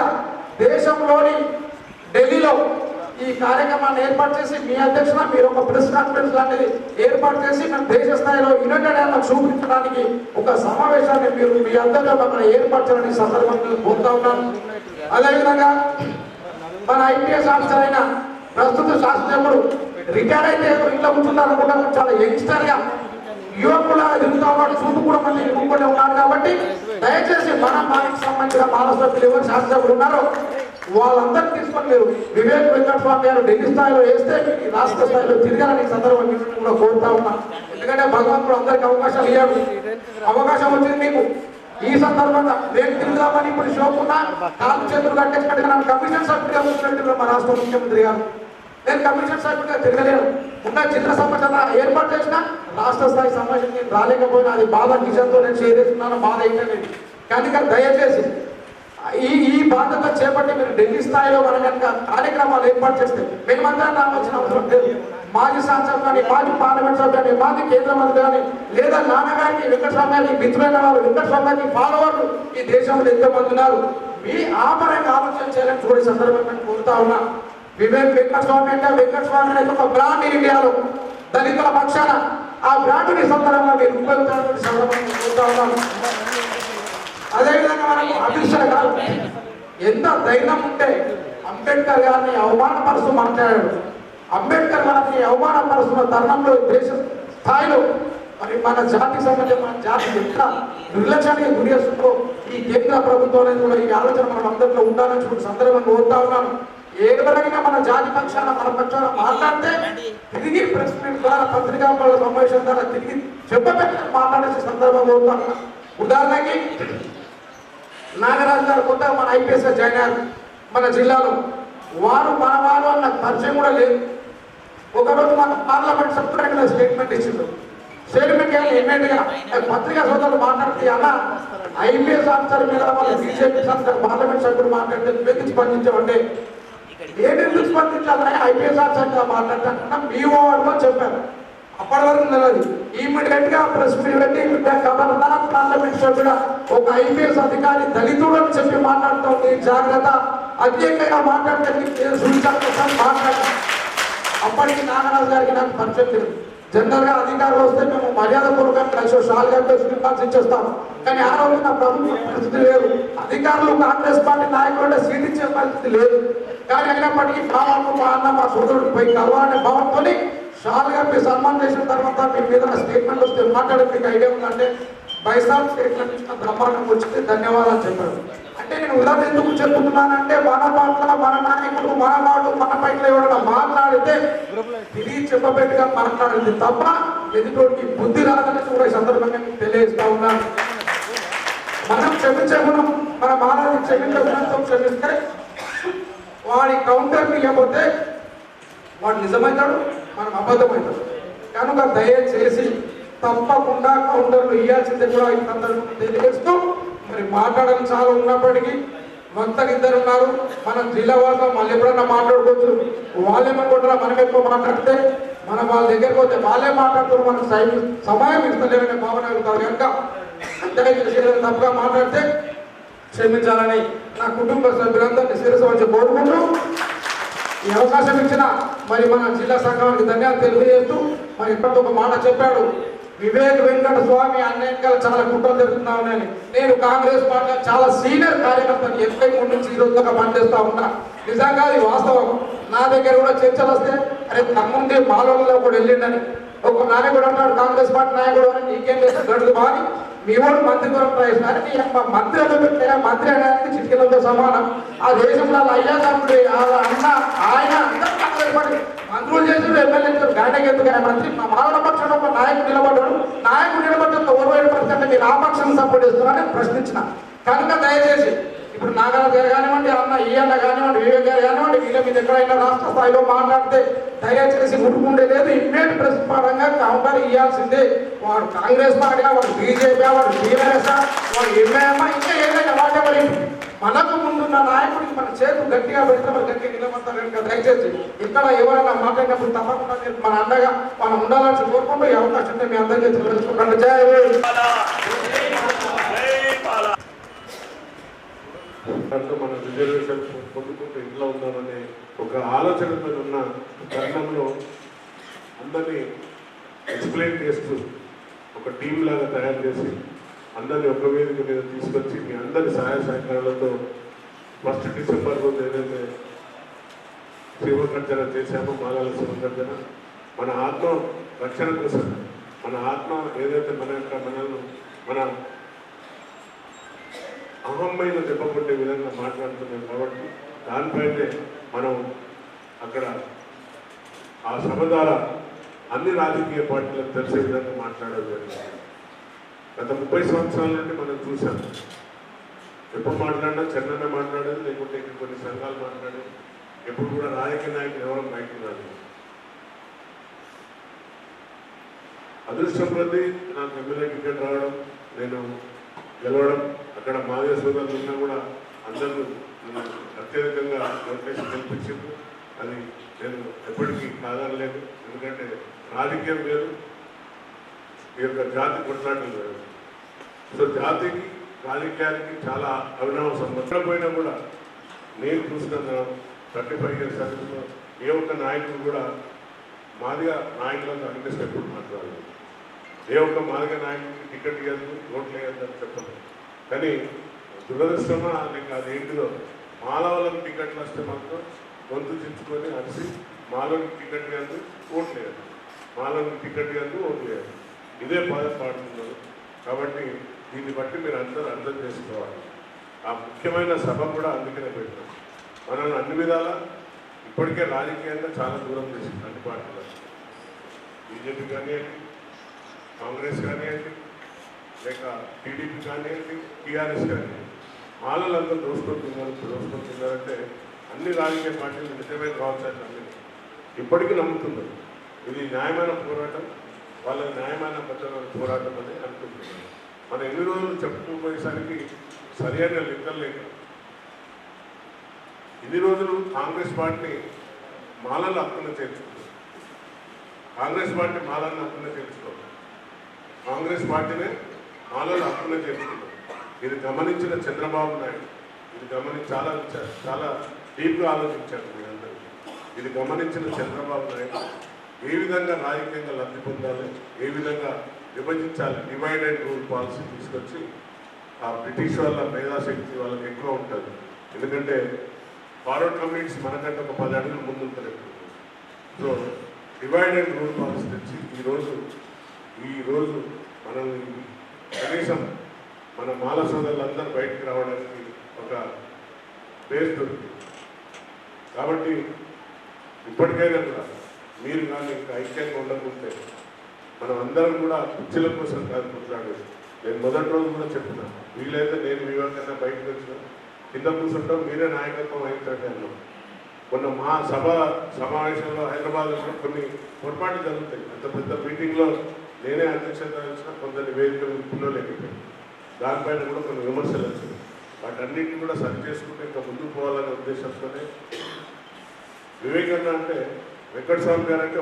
దేశంలోని ఢిల్లీలో ఈ కార్యక్రమాన్ని ఏర్పాటు చేసి మీ అధ్యక్షున మీరు ఒక ప్రెస్ కాన్ఫరెన్స్ లాంటిది ఏర్పాటు చేసి మేము దేశ స్థాయిలో యునైటెడ్ చూపించడానికి ఒక సమావేశాన్ని మీరు మీ అందరిలో అక్కడ ఏర్పాటు చేయాలని సందర్భంగా కోరుతా ఉన్నాను. అదేవిధంగా మన ఐపీఎస్ ఆఫీసర్ అయిన ప్రస్తుత శాసనసభ్యుడు రిటైర్ అయితే ఇంట్లో కూర్చున్నారు కూడా చాలా యంగ్స్టర్ గా యువకుల ఎదుగుతా ఉన్నాడు, చూపు కూడా మంది యువకులే ఉన్నారు. కాబట్టి దయచేసి మన మాకు సంబంధించిన మహారాష్ట్రలు ఎవరు శాసనసభ్యులు ఉన్నారో వాళ్ళందరూ తీసుకొని మీరు వివేక్ వెంకటస్వామి గారు ఢిల్లీ స్థాయిలో వేస్తే రాష్ట్ర స్థాయిలో తిరగాలని సందర్భం కూడా కోరుతా ఉన్నాం. ఎందుకంటే భగవంతుడు అందరికి అవకాశాలు ఇవ్వడు, అవకాశం వచ్చింది మీకు ఈ సందర్భంగా నేను తిరుగుదామని ఇప్పుడు షోకున్నా కాలు చేతులు కట్టేసినట్టుగా నన్ను కమిషన్ సభ్యుడిగా వచ్చినట్టు మా రాష్ట్ర ముఖ్యమంత్రి గారు నేను కమిషన్ సభ్యుడిగా తిరగలేను. ఉన్న చిత్ర సమాచారం ఏర్పాటు చేసిన రాష్ట్ర స్థాయి సమావేశం నేను రాలేకపోయినా అది బాధ కిషన్తో నేను షేర్ చేస్తున్నాను, బాధ ఏంటంటే కనుక దయచేసి ఈ బాధ్యత చేపట్టి మీరు ఢిల్లీ స్థాయిలో మన కనుక కార్యక్రమాలు ఏర్పాటు చేస్తే మేమందరం రావాల్సిన అవసరం లేదు. మాజీ శాసనసభ కానీ మాజీ పార్లమెంట్ సభ్యులు కానీ మాజీ కేంద్ర మంత్రి కానీ లేదా నాన్నగారికి వెంకటస్వామి గారికి మిత్రులైన వారు వెంకటస్వామి గారికి ఫాలోవర్లు ఈ దేశంలో ఎంతమంది ఉన్నారు, మీ ఆపరంగా ఆలోచన చేయాలని కూడా ఈ సందర్భంగా కోరుతా ఉన్నా. వివేక్ వెంకటస్వామి అంటే వెంకటస్వామి అనేది ఒక బ్రాండ్ ఇండియాలో దళితుల పక్షాన ఆ బ్రాండ్ని సందర్భంగా మీరు ఉపయోగించాలని సందర్భంగా కోరుతా ఉన్నాను. అదేవిధంగా మనకు అమిత్ షా గారు ఎంత ధైర్యం ఉంటే అంబేద్కర్ గారిని అవమానపరుస్తూ మాట్లాడాడు. అంబేద్కర్ గారిని అవమానపరుస్తున్న తరుణంలో దేశ స్థాయిలో మరి మన జాతికి సంబంధించిన మన జాతి ఎంత నిర్లక్ష్యానికి గురి చేస్తుందో ఈ కేంద్ర ప్రభుత్వం అనేది కూడా ఈ ఆలోచన మనం అందరిలో ఉండాలని కూడా సందర్భంగా కోరుతా ఉన్నాను. ఎవరైనా మన జాతి పక్షాన మన పక్షాన మాట్లాడితే తిరిగి ప్రెస్ మీట్ ద్వారా పత్రికా సమావేశం ద్వారా తిరిగి చెప్పబెట్టి మాట్లాడే సందర్భంగా కోరుతా ఉన్నాను. ఉదాహరణకి నాగరాజు గారు కొత్తగా మన ఐపీఎస్ జాయిన్ అయ్యారు మన జిల్లాలో. వారు అన్న పరిచయం కూడా లేదు. ఒకరోజు మన పార్లమెంట్ సభ్యుడిగా స్టేట్మెంట్ ఇచ్చిండు. స్టేట్మెంట్ ఇమ్మీడియట్గా పత్రికా సోదరులు మాట్లాడితే అలా ఐపీఎస్ ఆఫీసర్ మీద వాళ్ళ బీజేపీ సంస్థ పార్లమెంట్ సభ్యుడు మాట్లాడితే వ్యక్తి స్పందించామంటే ఏంటి స్పందించాలని ఐపీఎస్ ఆఫీసర్ మాట్లాడుతున్నా మీ వాడు అని చెప్పారు. అప్పటి వరకు తెలియదు. ఇమ్మీడియట్ గా ప్రెస్ మీట్ పెట్టి పార్లమెంట్ సభ్యుడు ఒక ఐపీఎస్ అధికారి దళితుడు అని చెప్పి మాట్లాడుతుంది, జాగ్రత్త అత్యంతంగా మాట్లాడితే మాట్లాడారు. అప్పటికి నాగరాజు గారికి నాకు పరిచయం లేదు. జనరల్ గా అధికారులు వస్తే మేము మర్యాద పూర్వకంగా కలిసి షాల్ కట్టే స్వీకార్స్ ఇచ్చేస్తాం. కానీ ఆ రోజు నా ప్రభుత్వ పరిస్థితి లేదు. అధికారులు కాంగ్రెస్ పార్టీ నాయకులు సీట్ ఇచ్చే పరిస్థితి లేదు. కానీ అయినప్పటికీ మా అన్న మా సోదరుడికి పోయి కలవాలనే భావంతో షాల్ కప్పి సన్మానం చేసిన తర్వాత మీ మీద స్టేట్మెంట్ వస్తే మాట్లాడే మీకు ఐడియా ఉందంటే బైసాబ్ స్టేట్మెంట్ ఇచ్చిన బ్రహ్మాండం వచ్చింది, ధన్యవాదాలు చెప్పారు. అంటే నేను ఉదాహరణ ఎందుకు చెప్తున్నానంటే మన పట్ల మన నాయకులు మన వాళ్ళు మన పైన ఎవరైనా మాట్లాడితే తిరిగి చెప్పబెట్టుగా మాట్లాడింది తప్ప ఎదుటోడికి బుద్ధి రాదని కూడా ఈ సందర్భంగా తెలియజేస్తా ఉన్నాను. మనం క్షమించే గుణం మన మానవుని క్షమించే గుణంతో క్షమిస్తే వాడి కౌంటర్ని ఇవ్వకపోతే వాడు నిజమవుతాడు, మనం అబద్ధమవుతాడు. కనుక దయచేసి తప్పకుండా కౌంటర్లు ఇవ్వాల్సిందే కూడా ఈ సందర్భంగా తెలియజేస్తూ మరి మాట్లాడడం చాలా ఉన్నప్పటికీ మొత్తం ఇద్దరు ఉన్నారు. మనం జిల్లా వాళ్ళతో మళ్ళీ ఎప్పుడన్నా మాట్లాడుకోవచ్చు. వాళ్ళేమనుకుంటారా మనం ఎక్కువ మాట్లాడితే మనం వాళ్ళ దగ్గరికి పోతే వాళ్ళే మాట్లాడుతున్నారు, మనకు సమయం ఇస్తలేమనే భావన కలుగుతారు. కనుక అంతగా శ్రీధర్ తప్పుగా మాట్లాడితే క్షమించాలని నా కుటుంబ సభ్యులందరినీ శిరస్సు వచ్చి కోరుకుంటూ ఈ అవకాశం ఇచ్చిన మరి మన జిల్లా సంఘానికి ధన్యవాదాలు తెలియజేస్తూ మరి ఇప్పటితో ఒక మాట చెప్పాడు, వివేక్ వెంకట స్వామి అన్నింటికల చాలా కుట్రలు జరుగుతున్నామని. నేను కాంగ్రెస్ పార్టీలో చాలా సీనియర్ కార్యకర్తను 83 నుంచి ఈ రోజుగా పనిచేస్తా ఉన్నా. నిజంగా అది వాస్తవం. నా దగ్గర కూడా చర్చలు వస్తే అరే తమ్ముంది మాలోళ్ళలో కూడా వెళ్ళిండని ఒక నాయకుడు అంటాడు, కాంగ్రెస్ పార్టీ నాయకుడు అని, నీకేం చేస్తే గడుదు బాని మీ వాడు మంత్రి కొరకు ప్రయత్నాలు నీ మంత్రి పెట్టే మంత్రి అనేది చిటికలతో సమానం. ఆ దేశంలో అయ్యా తమ్ముడు అన్న ఆయన అందరూ కాంగ్రెస్ పార్టీ మంత్రులు చేసిన ఎమ్మెల్యే గాయనకి ఎందుకు మంత్రి మానవ పక్షంలో ఒక నాయకుడు నిలబడ్డాడు. నాయకుడు నిలబడ్డంతో 20% మీరు ఆ పక్షాన్ని సపోర్ట్ చేస్తున్నారని ప్రశ్నించిన. కనుక దయచేసి ఇప్పుడు నాగరాజు గారు కానివ్వండి, అన్న ఈ అన్న కానివ్వండి, వివేక్ గారు కానివ్వండి, వీళ్ళ మీద ఎక్కడైనా రాష్ట్ర స్థాయిలో మాట్లాడితే దయచేసి ముట్టుకుంటే లేదు, ఇమ్మీడియట్ ప్రతిపాదంగా కౌంటర్ ఇవ్వాల్సిందే. వాడు కాంగ్రెస్ పార్టీ, వాడు బీజేపీ, వాడు టీఆర్ఎస్, వాడు ఎంఐఎం, ఇంకా ఏదైనా వాటెవర్ మనకు ముందున్న నాయకుడికి మన చేతులు గట్టిగా పెడితే మన గట్టిగా నిలబడతారు కనుక దయచేసి ఇక్కడ ఎవరైనా మాట్లాడినప్పుడు తప్పకుండా మన అండగా మనం ఉండాలని కోరుకుంటూ ఈ అవకాశం మీ అందరికీ తెలుసుకుంటాను. జై మన రిజర్వేషన్ పొందుకుంటూ ఇంట్లో ఉందామనే ఒక ఆలోచనతో ఉన్న తరుణంలో అందరినీ ఎక్స్ప్లెయిన్ చేస్తూ ఒక టీం లాగా తయారు చేసి అందరినీ ఒక వేదిక మీద తీసుకొచ్చి మీ అందరి సహాయ సహకారాలతో 1 డిసెంబర్ రోజు ఏదైతే శివగర్జన చేశామో, మాలాల శివగర్జన మన ఆత్మ రక్షణ కోసం, మన ఆత్మ ఏదైతే మన అహమ్మైన దెబ్బకొట్టే విధంగా మాట్లాడుతున్నాం కాబట్టి దానిపైనే మనం అక్కడ ఆ సభ ద్వారా అన్ని రాజకీయ పార్టీలకు తెలిసే విధంగా మాట్లాడడం జరిగింది. గత 30 సంవత్సరాల నుండి మనం చూసాం. ఎప్పుడు మాట్లాడినా చెన్నన్న మాట్లాడేది, లేకుంటే ఇక్కడ కొన్ని సంఘాలు మాట్లాడేది. ఎప్పుడు కూడా రాజకీయ నాయకులు ఎవరో బయటకు రాలేదు. అదృష్టం కొద్దీ నాకు ఎమ్మెల్యే టికెట్ రావడం, నేను గెలవడం, అక్కడ మాదిగ సోదరులు ఉన్నా కూడా అందరూ అత్యధికంగా అవకాశం కల్పించింది. అది నేను ఎప్పటికీ కాదనలేదు. ఎందుకంటే రాజకీయం లేదు, ఈ యొక్క జాతి కొట్లాటలు లేదు. సో జాతికి రాజకీయానికి చాలా అవినావ సంబంధం పోయినా కూడా నేను చూస్తున్న 35 ఇయర్స్ సర్వీస్లో ఏ ఒక్క నాయకుడు కూడా మాదిగా నాయకులను అనిపిస్తే ఎప్పుడు మాట్లాడలేదు. ఏ ఒక్క మాదిగ నాయకుడికి టికెట్ ఇవ్వదు, ఓట్లు వేయద్దని చెప్పదు. కానీ దురదృష్టమా లేక అదేంటిదో మాల వాళ్ళకి టికెట్లు వస్తే మాత్రం గొంతు చించుకొని అరిసి మాలోకి టికెట్ ఇవ్వద్దు, ఓట్లు వేయద్దు, మాలోకి టికెట్ ఇవ్వద్దు, ఓట్లు వేయద్దు, ఇదే పాడుతున్నారు. కాబట్టి దీన్ని బట్టి మీరు అందరూ అర్థం చేసుకోవాలి. ఆ ముఖ్యమైన సభ కూడా అందుకనే పెట్టాం. మనల్ని అన్ని విధాలా ఇప్పటికే రాజకీయంగా చాలా దూరం చేసింది అన్ని పార్టీలు. బీజేపీ కానివ్వండి, కాంగ్రెస్ కానివ్వండి, లేక టీడీపీ కానివ్వండి, టీఆర్ఎస్ కానివ్వండి, మాలలంతా దోసుకుంటున్నారంటే అన్ని రాజకీయ పార్టీలు నిజమే కావచ్చు అన్ని ఇప్పటికీ నమ్ముతున్నారు. ఇది న్యాయమైన పోరాటం, వాళ్ళ న్యాయమైన పద్ధతుల పోరాటం అని అనుకుంటున్నారు. మనం ఎన్ని రోజులు చెప్పుకోపోయేసరికి సరైన లెక్కలు లేక ఇన్ని రోజులు కాంగ్రెస్ పార్టీ మాలల హక్కును చేర్చుకుంది. కాంగ్రెస్ పార్టీ మాలలను హక్కును చేర్చుకోవాలి. కాంగ్రెస్ పార్టీనే మాలల హక్కును చేర్చుకుంది. ఇది గమనించిన చంద్రబాబు నాయుడు ఇది గమనించి చాలా డీప్గా ఆలోచించారు మీరందరూ. ఇది గమనించిన చంద్రబాబు నాయుడు ఏ విధంగా రాజకీయంగా లబ్ధి పొందాలి, ఏ విధంగా విభజించాలి, డివైడ్ అండ్ రూల్ పాలసీ తీసుకొచ్చి ఆ బ్రిటిష్ వాళ్ళ మేధాశక్తి వాళ్ళకి ఎక్కువ ఉంటుంది. ఎందుకంటే ఫార్వర్డ్ కమ్యూనిటీస్ మనకంటే ఒక 10 అడుగులు ముందు ఉంటారు. So divide and rule policy తెచ్చి ఈరోజు మనం కనీసం మన మాల సోదరులందరూ బయటికి రావడానికి ఒక బేస్ దొరికింది. కాబట్టి ఇప్పటికైనా కూడా మీరు కానీ ఇంకా ఐక్యంగా ఉండకుంటే మనం అందరం కూడా కుర్చీల కోసం కాదు కొట్లాడేది. నేను మొదటి రోజు కూడా చెప్తున్నా, వీలైతే నేను మీ వరకైనా బయటకు వచ్చిన కింద కూర్చుంటాం, మీరే నాయకత్వం అయిందంటే అన్నాం. మొన్న మా సమావేశంలో హైదరాబాద్లో కూడా కొన్ని పొరపాట్లు జరుగుతాయి. అంత పెద్ద మీటింగ్లో నేనే అధ్యక్షత వహించిన కొందరి వేదికలు పునర్లేకపోయింది. దానిపైన కూడా కొన్ని విమర్శలు వచ్చినాయి. వాటన్నింటినీ కూడా సరి చేసుకుంటే ఇంకా ముందుకు పోవాలనే ఉద్దేశంతోనే వివేకన్న అంటే వెంకటస్వామి గారు అంటే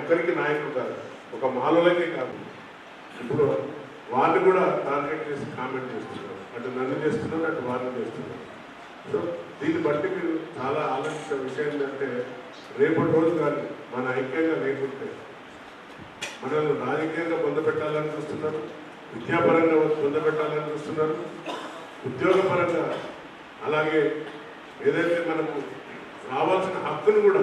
ఒక్కరికి నాయకుడు కాదు, ఒక మాలలకే కాదు. ఇప్పుడు వాళ్ళు కూడా టార్గెట్ చేసి కామెంట్ చేస్తున్నారు, అటు నన్ను చేస్తున్నారు, అటు వాళ్ళని చేస్తున్నారు. సో దీన్ని బట్టి మీరు చాలా ఆలోచించే విషయం ఏంటంటే రేపటి రోజు కానీ మన ఐక్యంగా లేకుంటే మనల్ని రాజకీయంగా పొందపెట్టాలని చూస్తున్నారు, విద్యాపరంగా పొందపెట్టాలని చూస్తున్నారు, ఉద్యోగపరంగా, అలాగే ఏదైతే మనకు రావాల్సిన హక్కును కూడా,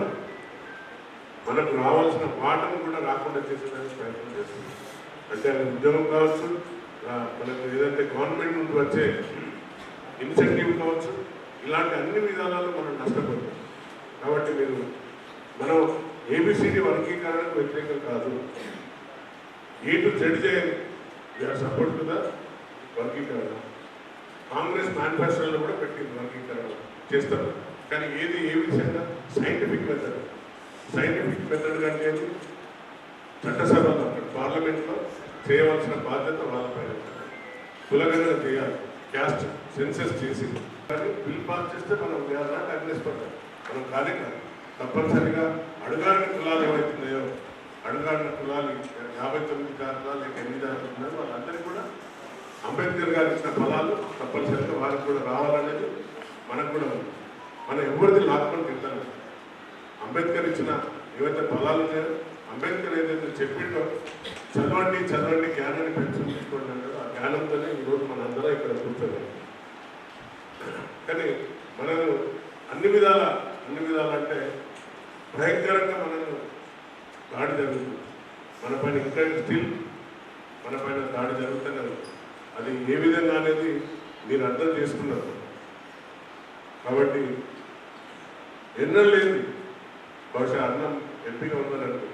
మనకు రావాల్సిన వాటను కూడా రాకుండా చేసేదానికి ప్రయత్నం చేస్తున్నారు. అంటే అది ఉద్యోగం కావచ్చు, మనకు ఏదైతే గవర్నమెంట్ నుండి వచ్చే ఇన్సెంటివ్ కావచ్చు, ఇలాంటి అన్ని విధానాల్లో మనం నష్టపోతాం. కాబట్టి మనం ఏబిసిడి వర్గీకరణకు వ్యతిరేకం కాదు, ఏ టు జెడ్ చేయాలి, వీఆర్ సపోర్ట్ టు ద వర్గీకరణ. కాంగ్రెస్ మేనిఫెస్టోలో కూడా పెట్టింది వర్గీకరణ చేస్తారు, కానీ ఏ విషయంగా సైంటిఫిక్ మెథడ్ కంటే చట్టసభలో అక్కడ పార్లమెంట్లో చేయవలసిన బాధ్యత వాళ్ళపైన కులగణన చేయాలి, క్యాస్ట్ సెన్సెస్ చేసి కానీ బిల్ పాస్ చేస్తే మనం అగ్నిస్పడతాం, మనం కానీ కాదు. తప్పనిసరిగా అడుగాడిన కులాలు ఏవైతున్నాయో, అడుగాడిన కులాలు 59 జాతులు లేక 8 జాతులు ఉన్నాయో వాళ్ళందరికీ కూడా అంబేద్కర్ గారు ఇచ్చిన ఫలాలు తప్పనిసరిగా వారికి కూడా రావాలనేది మనకు కూడా ఉంది. మనం ఎవరిది లాక్కొని తింటాను. అంబేద్కర్ ఇచ్చిన ఏవైతే ఫలాలు ఉన్నాయో, అంబేద్కర్ ఏదైతే చెప్పిండో చదవండి జ్ఞానాన్ని పెంచుకోండి అంటారు, ఆ జ్ఞానంతోనే ఈరోజు మనందరం ఇక్కడ కూర్చోగలం. కానీ మనము అన్ని విధాల అంటే భయంకరంగా మనకు దాడి జరుగుతుంది, మన పైన ఇంకా స్టిల్ మన పైన దాడి జరుగుతూనే ఉంది. అది ఏ విధంగా అనేది మీరు అర్థం చేసుకున్నారు. కాబట్టి ఎన్నడూ లేదు, బహుశా అన్నం ఎంపీగా ఉన్నారంటే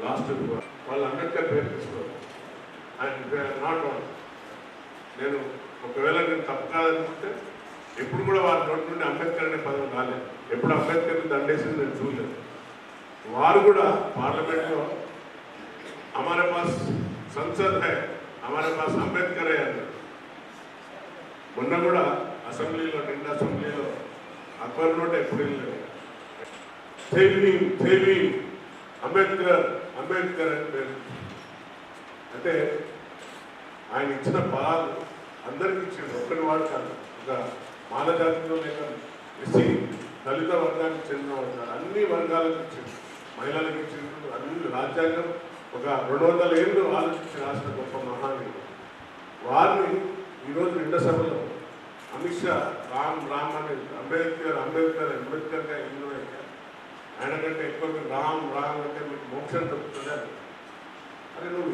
లాస్ట్ వాళ్ళు అంబేద్కర్ పేరు తీసుకోవాలి. అండ్ నాట్ వన్, నేను ఒకవేళ నేను తప్పు కాదనుకుంటే ఎప్పుడు కూడా వారి నోటి నుండి అంబేద్కర్ అనే పదం రాలేదు, ఎప్పుడు అంబేద్కర్ని దండేసింది నేను చూడలేదు. వారు కూడా పార్లమెంట్లో हमारे पास संसद है, हमारे पास अंबेडकर है అన్నారు. మొన్న కూడా అసెంబ్లీలో నిండా అసెంబ్లీలో అక్బర్ నోట్ ఎప్పుడు వెళ్ళలేదు, అంబేద్కర్ అని పేరు. అంటే ఆయన ఇచ్చిన పదాలు అందరికి ఇచ్చిండు, ఒక్కటి వాడు కాదు. ఒక మాల జాతిలో లేక ఎస్సీ దళిత వర్గానికి చెందిన వర్గాలు అన్ని వర్గాలకు ఇచ్చిండు, మహిళలకు ఇచ్చిండు. అన్ని రాజ్యాంగం ఒక 200 ఏళ్ళు ఆలోచించి రాసిన గొప్ప మహానీయుడు. వారిని ఈరోజు నిండా సభలో అమిత్ షా రామ్ అని అంబేద్కర్గా ఎన్నో ఆయన కంటే ఎక్కువ మీరు రామ్ అంటే మీకు మోక్షం దొరుకుతుంది. అరే నువ్వు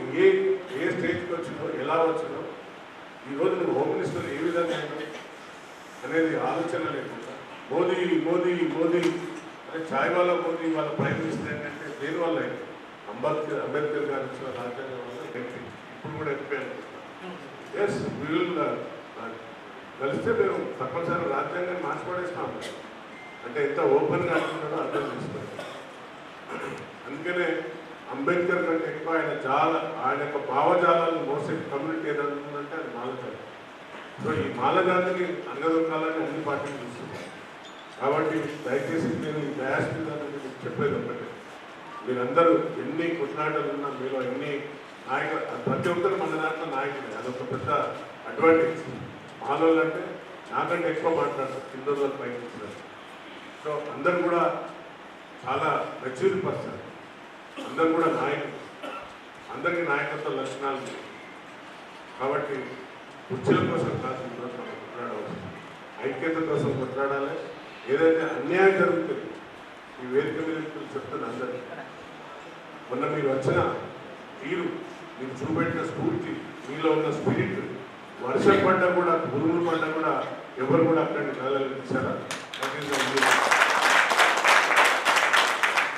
ఏ స్టేజ్కి వచ్చినావు, ఎలా వచ్చినావు, ఈరోజు నువ్వు హోమ్ మినిస్టర్ ఏ విధంగా అయినావు అనేది ఆలోచన లేకుండా మోదీ అరే ఛాయ్ వాళ్ళ మోదీ వాళ్ళ ప్రైమ్ మినిస్టర్ ఏంటంటే దేని వల్ల అయితే అంబేద్కర్ గారు ఇచ్చిన రాజ్యాంగం వల్ల ఎంపీ, ఇప్పుడు కూడా ఎంపీ అనుకుంటున్నాను. ఎస్ కలిస్తే మేము తప్పనిసరి రాజ్యాంగాన్ని మార్చిపడేస్తాము. అంటే ఎంత ఓపెన్గా అంటున్నాడో అర్థం చేసుకోండి. అందుకనే అంబేద్కర్ కంటే ఎక్కువ ఆయన యొక్క భావజాలాలను మోసే కమ్యూనిటీ ఏదైనా ఉందంటే అది మాలజాతి. సో ఈ మాలజాతిని అంగదొక్కాలని అన్ని పార్టీలు చూస్తున్నాయి. కాబట్టి దయచేసి నేను ఈ డయాస్ మీద చెప్పేది ఒకటి, మీరందరూ ఎన్ని కొట్లాటలు ఉన్నా, మీలో ఎన్ని ప్రతి ఒక్కరు మన దాంట్లో నాయకులే, అదొక పెద్ద అడ్వాంటేజ్. మాలోళ్ళు అంటే నాకంటే ఎక్కువ మాట్లాడతారు, కింద రోజులు పైకి ఇస్తారు. సో అందరు కూడా చాలా మెచ్యూర్ పర్సన్, అందరు కూడా నాయకులు, అందరికీ నాయకత్వ లక్షణాలు ఉన్నాయి. కాబట్టి కుర్చీల కోసం కాదు ఈరోజు మనం కొట్లాడవచ్చు, ఐక్యత కోసం కొట్లాడాలి. ఏదైతే అన్యాయం జరుగుతుంది ఈ వేదిక మీద చెప్తున్న అందరికీ, మొన్న మీరు వచ్చిన తీరు, మీరు చూపెట్టిన స్ఫూర్తి, మీలో ఉన్న స్పిరిట్, వర్షం పడ్డా కూడా పురుగులు పడ్డా కూడా ఎవరు కూడా అక్కడికి కదలనిపించారా?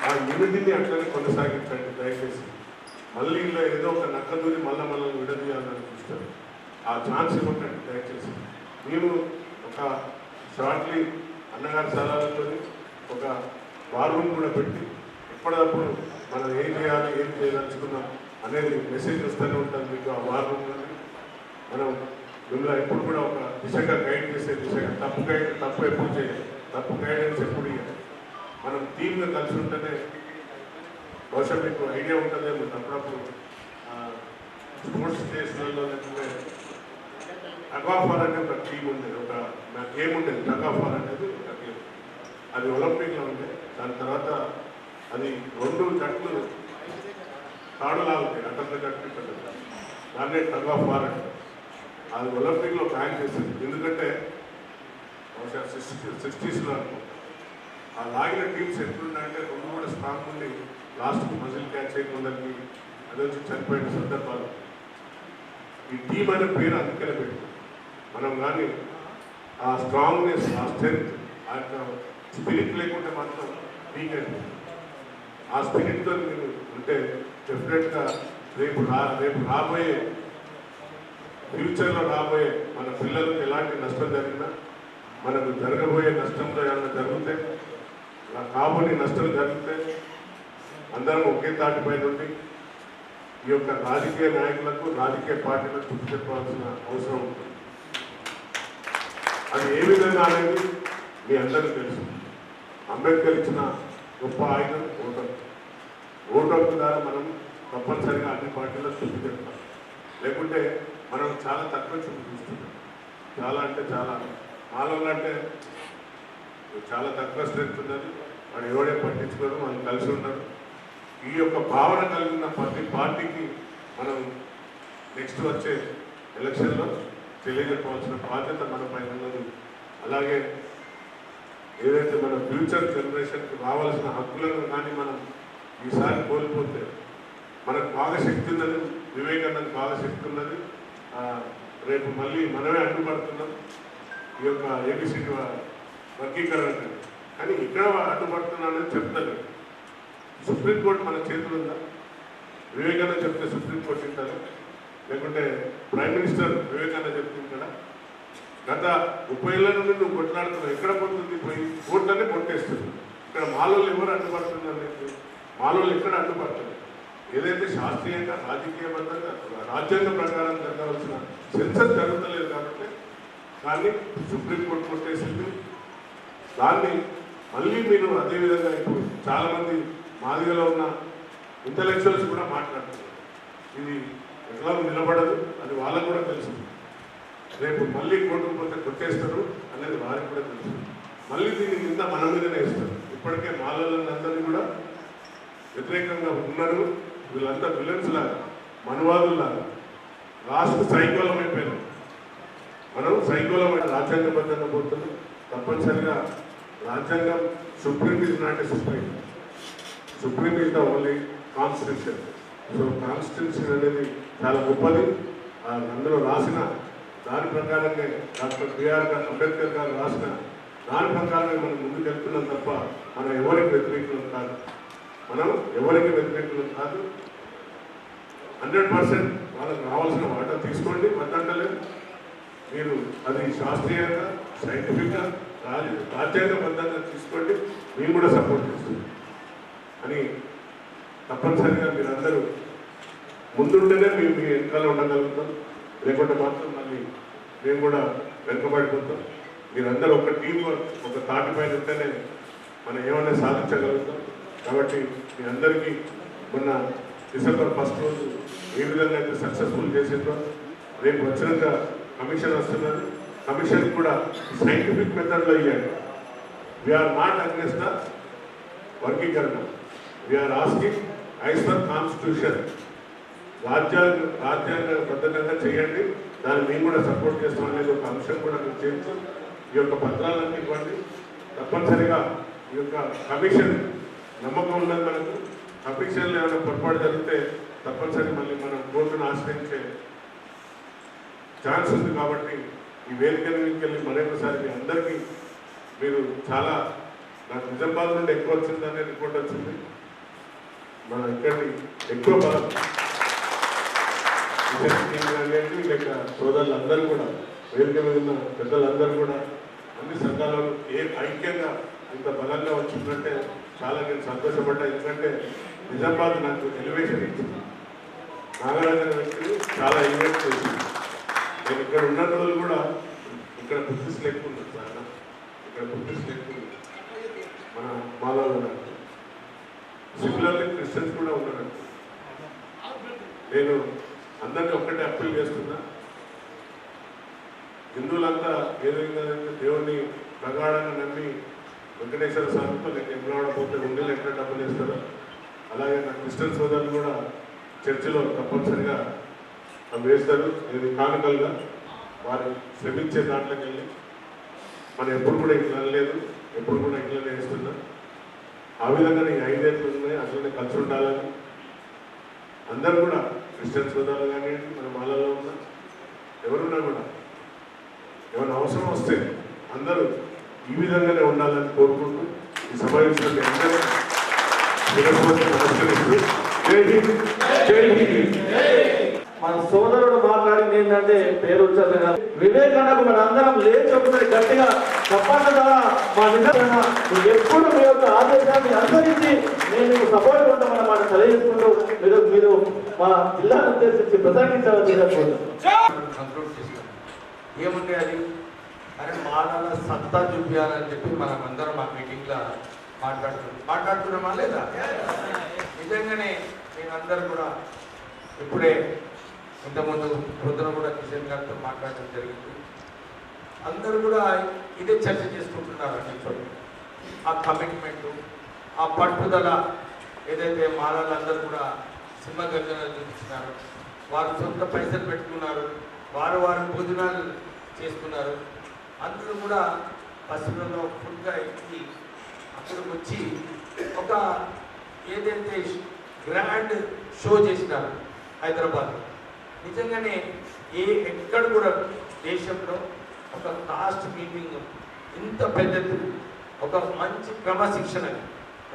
ఆ యూనిటీని అట్లనే కొనసాగించండి దయచేసి. మళ్ళీ ఇలా ఏదో ఒక నక్కదూరి మళ్ళీ విడదీయాలని చూస్తారు, ఆ ఛాన్స్ ఇవ్వకండి దయచేసి. మేము ఒక షార్ట్లీ అన్నగారి సలహాలతో ఒక వార్ రూమ్ కూడా పెట్టి ఎప్పటికప్పుడు మనం ఏం చేయాలి, ఏం చేయదలుచుకున్నాం అనేది మెసేజ్ వస్తూనే ఉంటుంది మీకు. ఆ వార్ రూమ్లోనే మనం మిమ్మల్ని ఎప్పుడు కూడా ఒక దిశగా గైడ్ చేసే దిశగా, తప్పు ఎప్పుడు చేయాలి, తప్పు గైడెన్స్ ఎప్పుడు ఇవ్వాలి. మనం టీమ్గా కలిసి ఉంటేనే బహుశా మీకు ఐడియా ఉంటుందేమో. అప్పుడప్పుడు స్పోర్ట్స్ స్టేషన్లలో లేకపోతే టగాఫార్ అనే ఒక టీం ఉండేది, ఒక గేమ్ ఉండేది. టగాఫార్ అనేది ఒక గేమ్, అది ఒలింపిక్లో ఉండే. దాని తర్వాత అది 2 జట్లు తాడులా ఉంటాయి, అటర్ల జట్టు ఇక్కడ, దాన్నే టగాఫార్ అంటే. అది ఒలింపిక్లో బ్యాన్ చేసింది, ఎందుకంటే బహుశా 60s అనుకో. ఆ లాగిన టీమ్స్ ఎట్లున్నాయంటే 2 కూడా స్ట్రాంగ్ ఉండి లాస్ట్కి మజిల్ క్యాచ్ అయ్యి అది వచ్చి చనిపోయిన సందర్భాలు. ఈ టీం అనే పేరు అందుకనే పెట్టింది. మనం కానీ ఆ స్ట్రాంగ్నెస్, ఆ స్ట్రెంగ్త్, ఆ యొక్క స్పిరిట్ లేకుంటే మాత్రం వీక్ అయిపోతుంది. ఆ స్పిరిట్తో మీరు ఉంటే డెఫినెట్గా రేపు రాబోయే ఫ్యూచర్లో రాబోయే మన పిల్లలకు ఎలాంటి నష్టం జరిగినా, మనకు జరగబోయే నష్టంలో ఏమైనా జరిగితే, కాబోని నష్టం జరిగితే అందరం ఒకే తాటిపై నుండి ఈ యొక్క రాజకీయ నాయకులకు, రాజకీయ పార్టీలకు గుర్తు చెప్పాల్సిన అవసరం ఉంటుంది. అది ఏ విధంగా అనేది మీ అందరికీ తెలుసు. అంబేద్కర్ ఇచ్చిన గొప్ప ఆయుధం ఓటు. ఓటు ద్వారా మనం తప్పనిసరిగా అన్ని పార్టీలకు చూపు చెప్తాం. లేకుంటే మనం చాలా తక్కువ చూపు చూస్తున్నాం. చాలా అంటే చాలా, మాలో అంటే చాలా తక్కువ స్ట్రెంత్ ఉన్నది. వాడు ఎవడే పట్టించుకోరు, మనం కలిసి ఉన్నారు. ఈ యొక్క భావన కలిగిన ప్రతి పార్టీకి మనం నెక్స్ట్ వచ్చే ఎలక్షన్లో తెలియజెప్పవలసిన బాధ్యత మన పైన ఉన్నది. అలాగే ఏదైతే మన ఫ్యూచర్ జనరేషన్కి రావాల్సిన హక్కులను కానీ మనం ఈసారి కోల్పోతే, మనకు బాగా శక్తి ఉన్నది, వివేకానందకు బాగా శక్తి ఉన్నది. రేపు మళ్ళీ మనమే అడ్డుపడుతున్నాం ఈ యొక్క ఏబిసిడి వర్గీకరణ. కానీ ఇక్కడ అడ్డుపడుతున్నా అనేది చెప్తాను. సుప్రీంకోర్టు మన చేతులు ఉందా? వివేకానంద చెప్తే సుప్రీంకోర్టు తింటారా? లేకుంటే ప్రైమ్ మినిస్టర్ వివేకానంద చెప్తుంటాడా? గత 30 ఏళ్ళ నుండి నువ్వు కొట్లాడుతున్నావు, ఎక్కడ పోతుంది? పోయి కోర్టులనే కొట్టేస్తుంది. ఇక్కడ మాలోళ్ళు ఎవరు అడ్డుపడుతున్నారు? మాలోళ్ళు ఎక్కడ అడ్డుపడుతుంది? ఏదైతే శాస్త్రీయంగా, రాజకీయబద్ధంగా, రాజ్యాంగ ప్రకారం జరగవలసిన సెన్సస్ జరుగుతలేదు కాబట్టి దాన్ని సుప్రీంకోర్టు కొట్టేసింది. దాన్ని మళ్ళీ మీరు అదేవిధంగా ఇప్పుడు చాలామంది మాదిగలో ఉన్న ఇంటలెక్చువల్స్ కూడా మాట్లాడుతున్నారు. ఇది ఎట్లా నిలబడదు, అది వాళ్ళకు కూడా తెలుసు. రేపు మళ్ళీ కోర్టుకు పోతే కొట్టేస్తారు అనేది వారికి కూడా తెలుసు. మళ్ళీ దీన్ని కింద మన మీదనే ఇస్తారు. ఇప్పటికే మాలలందరినీ కూడా వ్యతిరేకంగా ఉన్నారు. వీళ్ళంతా విలన్స్ లాగా, మనువాదుల్లాగా, లాస్ట్ సైకోలం అయిపోయినాం. మనం సైకోలం రాజ్యాంగబద్ధంగా పోతున్నాం. తప్పనిసరిగా రాజ్యాంగం, supreme is not a supreme, supreme is the only constitution. So constitution అనేది చాలా గొప్పది. అందులో రాసిన దాని ప్రకారంగా డాక్టర్ బిఆర్ అంబేద్కర్ గారు రాసిన దాని ప్రకారంగా మనం ముందుకు వెళ్తున్నాం తప్ప మనం ఎవరికి వ్యతిరేకులం కాదు. మనం ఎవరికి వ్యతిరేకులం కాదు. 100% వాళ్ళకి రావాల్సిన వాటా తీసుకోండి, వద్దంటలేదు. మీరు అది శాస్త్రీయంగా, సైంటిఫిక్గా, రాజ్యాంగబద్ధంగా తీసుకోండి. మేము కూడా సపోర్ట్ చేస్తాం అని తప్పనిసరిగా మీరందరూ ముందుంటేనే మేము మీ వెనకాల ఉండగలుగుతాం. లేకుంటే మాత్రం మళ్ళీ మేము కూడా వెనుకబడిపోతాం. మీరందరూ ఒక టీం వర్క్, ఒక తాటిపైన ఉంటేనే మనం ఏమైనా సాధించగలుగుతాం. కాబట్టి మీ అందరికీ మొన్న December 1st రోజు ఏ విధంగా అయితే సక్సెస్ఫుల్ చేసిందో, రేపు వచ్చినాక కమిషన్ వస్తున్నది. కమిషన్ కూడా సైంటిఫిక్ మెథడ్లో ఇవ్వండి. వీఆర్ నాట్ అగెన్స్ట్ ద వర్గీకరణ, we are asking as per constitution. రాజ్యాంగబద్ధంగా చేయండి, దాన్ని మేము కూడా సపోర్ట్ చేస్తాం అనేది ఒక అంశం కూడా మీరు చేస్తూ ఈ యొక్క పత్రాలన్నీ ఇవ్వండి. తప్పనిసరిగా ఈ యొక్క కమిషన్ నమ్మకం ఉన్నది మనకు. కమిషన్లో ఏమైనా పొరపాటు జరిగితే తప్పనిసరి మళ్ళీ మనం కోర్టును ఆశ్రయించే ఛాన్స్ ఉంది. కాబట్టి ఈ వేదిక నుంచి వెళ్ళి మరొకసారి మీ అందరికీ, మీరు చాలా, నాకు నిజామాబాద్ నుండి ఎక్కువ వచ్చిందనే రిపోర్ట్ వచ్చింది. మన ఇక్కడి ఎక్కువ బలం అనేది లేక సోదరులందరూ కూడా, వేదిక మీద ఉన్న పెద్దలందరూ కూడా, అన్ని సంఘాలలో ఐక్యంగా ఇంత బలంగా వచ్చిందంటే చాలా నేను సంతోషపడ్డా. ఎందుకంటే నిజామాబాద్ నాకు ఎలివేషన్ ఇచ్చింది. నాగరాజన వ్యక్తిని చాలా ఎలివేట్ చేసింది. నేను ఇక్కడ ఉన్న రోజులు కూడా ఇక్కడ బుద్ధిస్టులు ఎక్కువ ఉన్నారు సార్, ఇక్కడ బుద్ధిస్టులు ఎక్కువ ఉన్నారు, మన మాలో ఉన్నారు. సిమిలర్లీ క్రిస్టియన్స్ కూడా ఉన్నారు. నేను అందరినీ ఒక్కటే అప్పీల్ చేస్తున్నా, హిందువులంతా ఏ విధంగా దేవుణ్ణి ప్రగాఢంగా నమ్మి వెంకటేశ్వర స్వామితో నేను ఎమ్మెలాడపోతే ఉండేలు ఎట్లా డబ్బులు ఇస్తారో అలాగే నా క్రిస్టియన్ సోదరులు కూడా చర్చిలో తప్పనిసరిగా వేస్తారు. ఇది కానుకలుగా వారు శ్రమించే దాంట్లోకి వెళ్ళి మనం ఎప్పుడు కూడా ఇట్లా అనలేదు, ఎప్పుడు కూడా ఇట్లనే వేస్తున్నా. ఆ విధంగా ఈ 5 ఏళ్ళు ఉన్నాయి, అట్లనే కలిసి ఉండాలని అందరూ కూడా క్రిస్టియన్ సోదరులు కానివ్వండి, మన మాలలో ఉన్న ఎవరున్నా కూడా ఏమైనా అవసరం వస్తే అందరూ ఈ విధంగానే ఉండాలని కోరుకుంటూ ఈ సమావేశాన్ని అందరూ నమస్కరిస్తూ జై హింద్, జై హింద్. మన సోదరుడు మాట్లాడింది ఏంటంటే పేరు వచ్చారు కదా, వివేకానందకు మన అందరం లేచి ఒకసారి గట్టిగా చెప్పండి ద్వారా మా నిజంగా ఎప్పుడు మీ యొక్క ఆదేశాన్ని అనుసరించి నేను మీకు సపోర్ట్ ఉంటామని మాట తెలియజేసుకుంటూ మీరు మా జిల్లాను ఉద్దేశించి ప్రసంగించవచ్చు. కంట్రోల్ చేస్తాం. ఏముంది అది అరే మాలాల సత్తా చూపించాలని చెప్పి మనం అందరం ఆ మీటింగ్లో మాట్లాడుతున్నామా లేదా? నిజంగానే మీరందరూ కూడా ఇప్పుడే ఇంతకుముందు వృద్ధులు కూడా కిషన్ గారితో మాట్లాడడం జరిగింది. అందరూ కూడా ఇదే చర్చ చేసుకుంటున్నారు అన్ని చోట్ల. ఆ కమిట్మెంటు, ఆ పట్టుదల ఏదైతే మాలాలందరూ కూడా సింహగర్జనలు చూపించినారు, వారు సొంత పైసలు పెట్టుకున్నారు, వారు భోజనాలు చేసుకున్నారు. అందరూ కూడా పశువులలో ఫుల్గా ఎక్కి అక్కడికి వచ్చి ఒక ఏదైతే గ్రాండ్ షో చేసినారు హైదరాబాద్లో. నిజంగానే ఎక్కడ కూడా దేశంలో ఒక కాస్ట్ మీటింగ్ ఇంత పెద్దది, ఒక మంచి క్రమశిక్షణ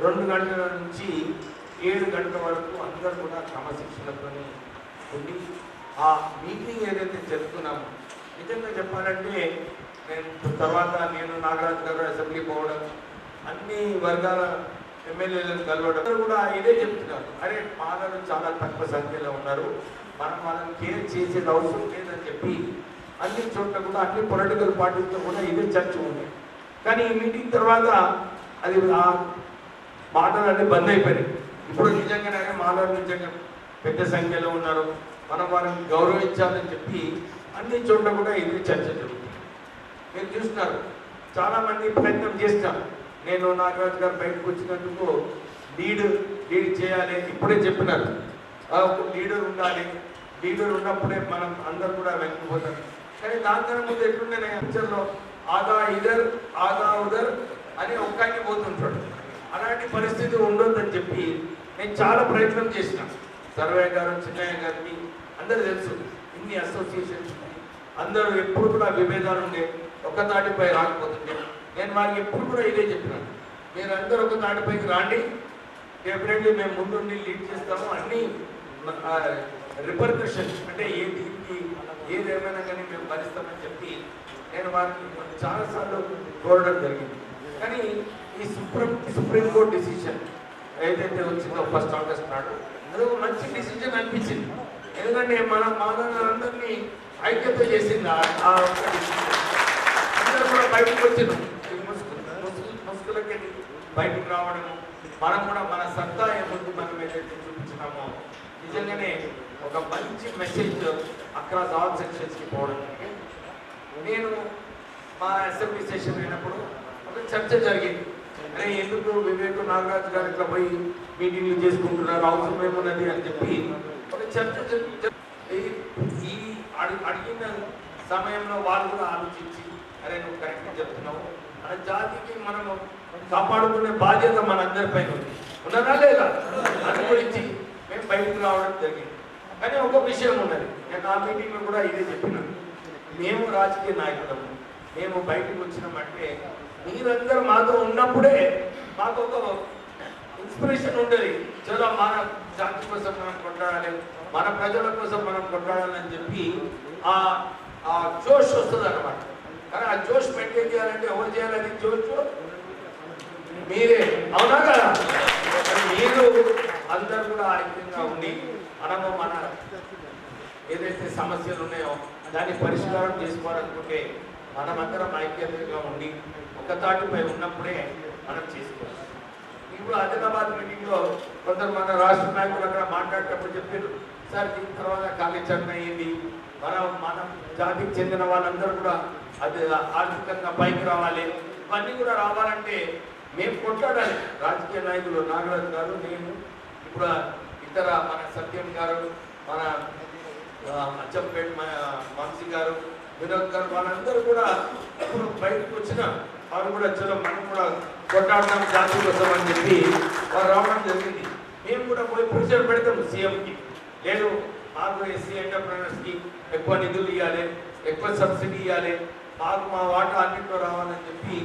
2 గంటల నుంచి 7 గంటల వరకు అందరూ కూడా క్రమశిక్షణతో ఉండి ఆ మీటింగ్ ఏదైతే జరుపుతున్నామో నిజంగా చెప్పాలంటే నేను నాగరాజు గారు అసెంబ్లీ పోవడం, అన్ని వర్గాల ఎమ్మెల్యేలను కలవడం కూడా ఇదే చెప్తున్నారు. అరే మానవులు చాలా తక్కువ సంఖ్యలో ఉన్నారు, మనం వాళ్ళని కేర్ చేసేది అవసరం లేదని చెప్పి అన్ని చోట్ల కూడా అన్ని పొలిటికల్ పార్టీలతో కూడా ఇదే చర్చ ఉంది. కానీ ఈ మీటింగ్ తర్వాత అది ఆ మాటలు అన్నీ బంద్ అయిపోయినాయి. ఇప్పుడు నిజంగానే మానవులు నిజంగా పెద్ద సంఖ్యలో ఉన్నారు, మనం వారిని గౌరవించాలని చెప్పి అన్ని చోట్ల కూడా ఇదే చర్చ జరుగుతుంది. మీరు చూస్తున్నారు, చాలామంది ప్రయత్నం చేస్తారు. నేను నాగరాజు గారు బయటకు వచ్చినందుకు లీడ్ చేయాలి ఇప్పుడే చెప్పినారు. లీడర్ ఉండాలి, లీడర్ ఉన్నప్పుడే మనం అందరూ కూడా వెళ్ళిపోతాం. కానీ దానికన్నా ముందు ఎట్లుండే పిక్చర్లో ఆగా ఇదర్ ఆగా ఉదర్ అని ఒక్కడికి పోతుంటాడు. అలాంటి పరిస్థితి ఉండొద్దని చెప్పి నేను చాలా ప్రయత్నం చేసిన. సర్వయ్య గారు, చిన్నయ్య గారికి అందరూ తెలుసు, ఇన్ని అసోసియేషన్స్ అందరూ ఎప్పుడు కూడా విభేదాలు ఉండే, ఒక తాటిపై రాకపోతుండే. నేను వారికి ఎప్పుడు కూడా ఇదే చెప్పినాను, మీరు అందరూ ఒక తాటిపైకి రాండి, డెఫినెట్లీ మేము ముందుండి లీడ్ చేస్తాము. అన్ని రిపర్కషన్ అంటే ఏదేమైనా కానీ మేము భరిస్తామని చెప్పి నేను వారికి చాలాసార్లు కోరడం జరిగింది. కానీ ఈ సుప్రీంకోర్టు డిసిషన్ ఏదైతే వచ్చిందో 1 ఆగస్ట్ నాడు, అది ఒక మంచి డిసిషన్ అనిపించింది. ఎందుకంటే మన మానవులందరినీ ఐక్యత చేసింది ఆ ఒక్క డిసిషన్. అందరూ కూడా బయటకు వచ్చినాం, ముసుగులకి బయటకు రావడము, మనం కూడా మన సత్తా ఏముంది మనం ఏదైతే చూపించినామో నిజంగానే ఒక మంచి మెసేజ్ అక్రాస్ ఆల్ సెక్షన్స్కి పోవడం. నేను మా అసెంబ్లీ సెషన్ అయినప్పుడు ఒక చర్చ జరిగింది. అరే ఎందుకు వివేక్ నాగరాజు గారు ఇట్లా పోయి మీటింగ్లు చేసుకుంటున్నారు, అవసరం ఏమున్నది అని చెప్పి ఒక చర్చ ఈ అడిగిన సమయంలో వాళ్ళు కూడా ఆలోచించి అరే నువ్వు కరెక్ట్గా చెప్తున్నావు, మన జాతికి మనము కాపాడుకునే బాధ్యత మనందరిపైన ఉంది, ఉన్నదా లేదా దాని గురించి మేము బయటకు రావడం జరిగింది. కానీ ఒక విషయం ఉన్నది, నేను ఆ మీటింగ్లో కూడా ఇదే చెప్పినాను, మేము రాజకీయ నాయకులము, మేము బయటకు వచ్చినామంటే మీరందరూ మాతో ఉన్నప్పుడే మాకు ఒక ఇన్స్పిరేషన్ ఉంటుంది. చలో మన జాతి కోసం మనం కొట్లాడాలి, మన ప్రజల కోసం మనం కొట్లాడాలని చెప్పి ఆ జోష్ వస్తుంది అన్నమాట. కానీ ఆ జోష్ మెయింటైన్ చేయాలంటే ఎవరు చేయాలని జోష్ మీరే, అవునా కదా? మీరు అందరూ కూడా ఐక్యంగా ఉండి మనము మన ఏదైతే సమస్యలు ఉన్నాయో దాన్ని పరిష్కారం చేసుకోవాలనుకుంటే మనమందరం ఐక్యతగా ఉండి ఒక తాటిపై ఉన్నప్పుడే మనం చేసుకోవాలి. ఇప్పుడు ఆదిలాబాద్ మీటింగ్లో కొందరు మన రాష్ట్ర నాయకులు అక్కడ మాట్లాడేటప్పుడు చెప్పారు, సార్ దీని తర్వాత కార్యాచరణ అయ్యింది. మన జాతికి చెందిన వాళ్ళందరూ కూడా అది ఆర్థికంగా పైకి రావాలి. ఇవన్నీ కూడా రావాలంటే మేము కొట్లాడాలి. రాజకీయ నాయకులు నాగరాజు గారు, నేను, ఇప్పుడు ఇతర మన సత్యం గారు, మన అచ్చంపేట వంశీ గారు, వినోద్ గారు, వాళ్ళందరూ కూడా ఇప్పుడు బయటకు వచ్చిన వాళ్ళు కూడా చలో మనం కూడా కొట్లాడదాం జాతి కోసం అని చెప్పి వారు రావడం జరిగింది. మేము కూడా పోయి ప్రెషర్ పెడతాము సీఎంకి. లేదు, మాకు ఎస్సీ ఎంటర్ప్రైనర్స్కి ఎక్కువ నిధులు ఇవ్వాలి, ఎక్కువ సబ్సిడీ ఇవ్వాలి, మాకు మా వాటా అన్నింటిలో రావాలని చెప్పి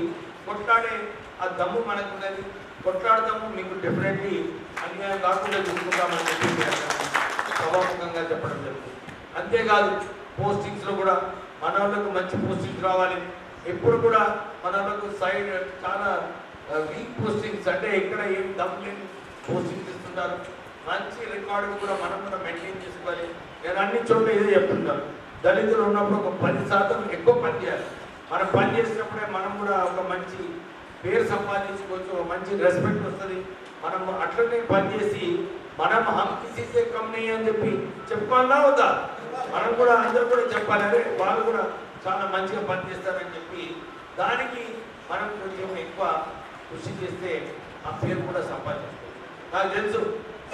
కొట్లాడే ఆ దమ్ము మనకున్నది. కొట్లాడదాము, మీకు డెఫినెట్లీ అన్యాయం కాకుండా చూసుకుంటామని చెప్పి సభాముఖంగా చెప్పడం జరుగుతుంది. అంతేకాదు పోస్టింగ్స్లో కూడా మన వాళ్ళకు మంచి పోస్టింగ్స్ రావాలి. ఎప్పుడు కూడా మన వాళ్ళకు సైడ్ చాలా వీక్ పోస్టింగ్స్, అంటే ఇక్కడ ఏం దమ్ లేని పోస్టింగ్స్ ఇస్తుంటారు. మంచి రికార్డు కూడా మనం కూడా మెయింటైన్ చేసుకోవాలి. నేను అన్ని చోట్ల ఇదే చెప్తున్నాను, దళితులు ఉన్నప్పుడు ఒక 10% ఎక్కువ పని చేయాలి. మనం పని చేసినప్పుడే మనం కూడా ఒక మంచి పేరు సంపాదించుకోవచ్చు, ఒక మంచి రెస్పెక్ట్ వస్తుంది. మనం అట్లనే పనిచేసి మనం హంకిసే కంపెనీ అని చెప్పి చెప్పుకోవాలా వద్దా? మనం కూడా అందరూ కూడా చెప్పాలి, అదే వాళ్ళు కూడా చాలా మంచిగా పనిచేస్తారని చెప్పి దానికి మనం కొంచెం ఎక్కువ కృషి చేస్తే ఆ పేరు కూడా సంపాదించుకోవచ్చు. నాకు తెలుసు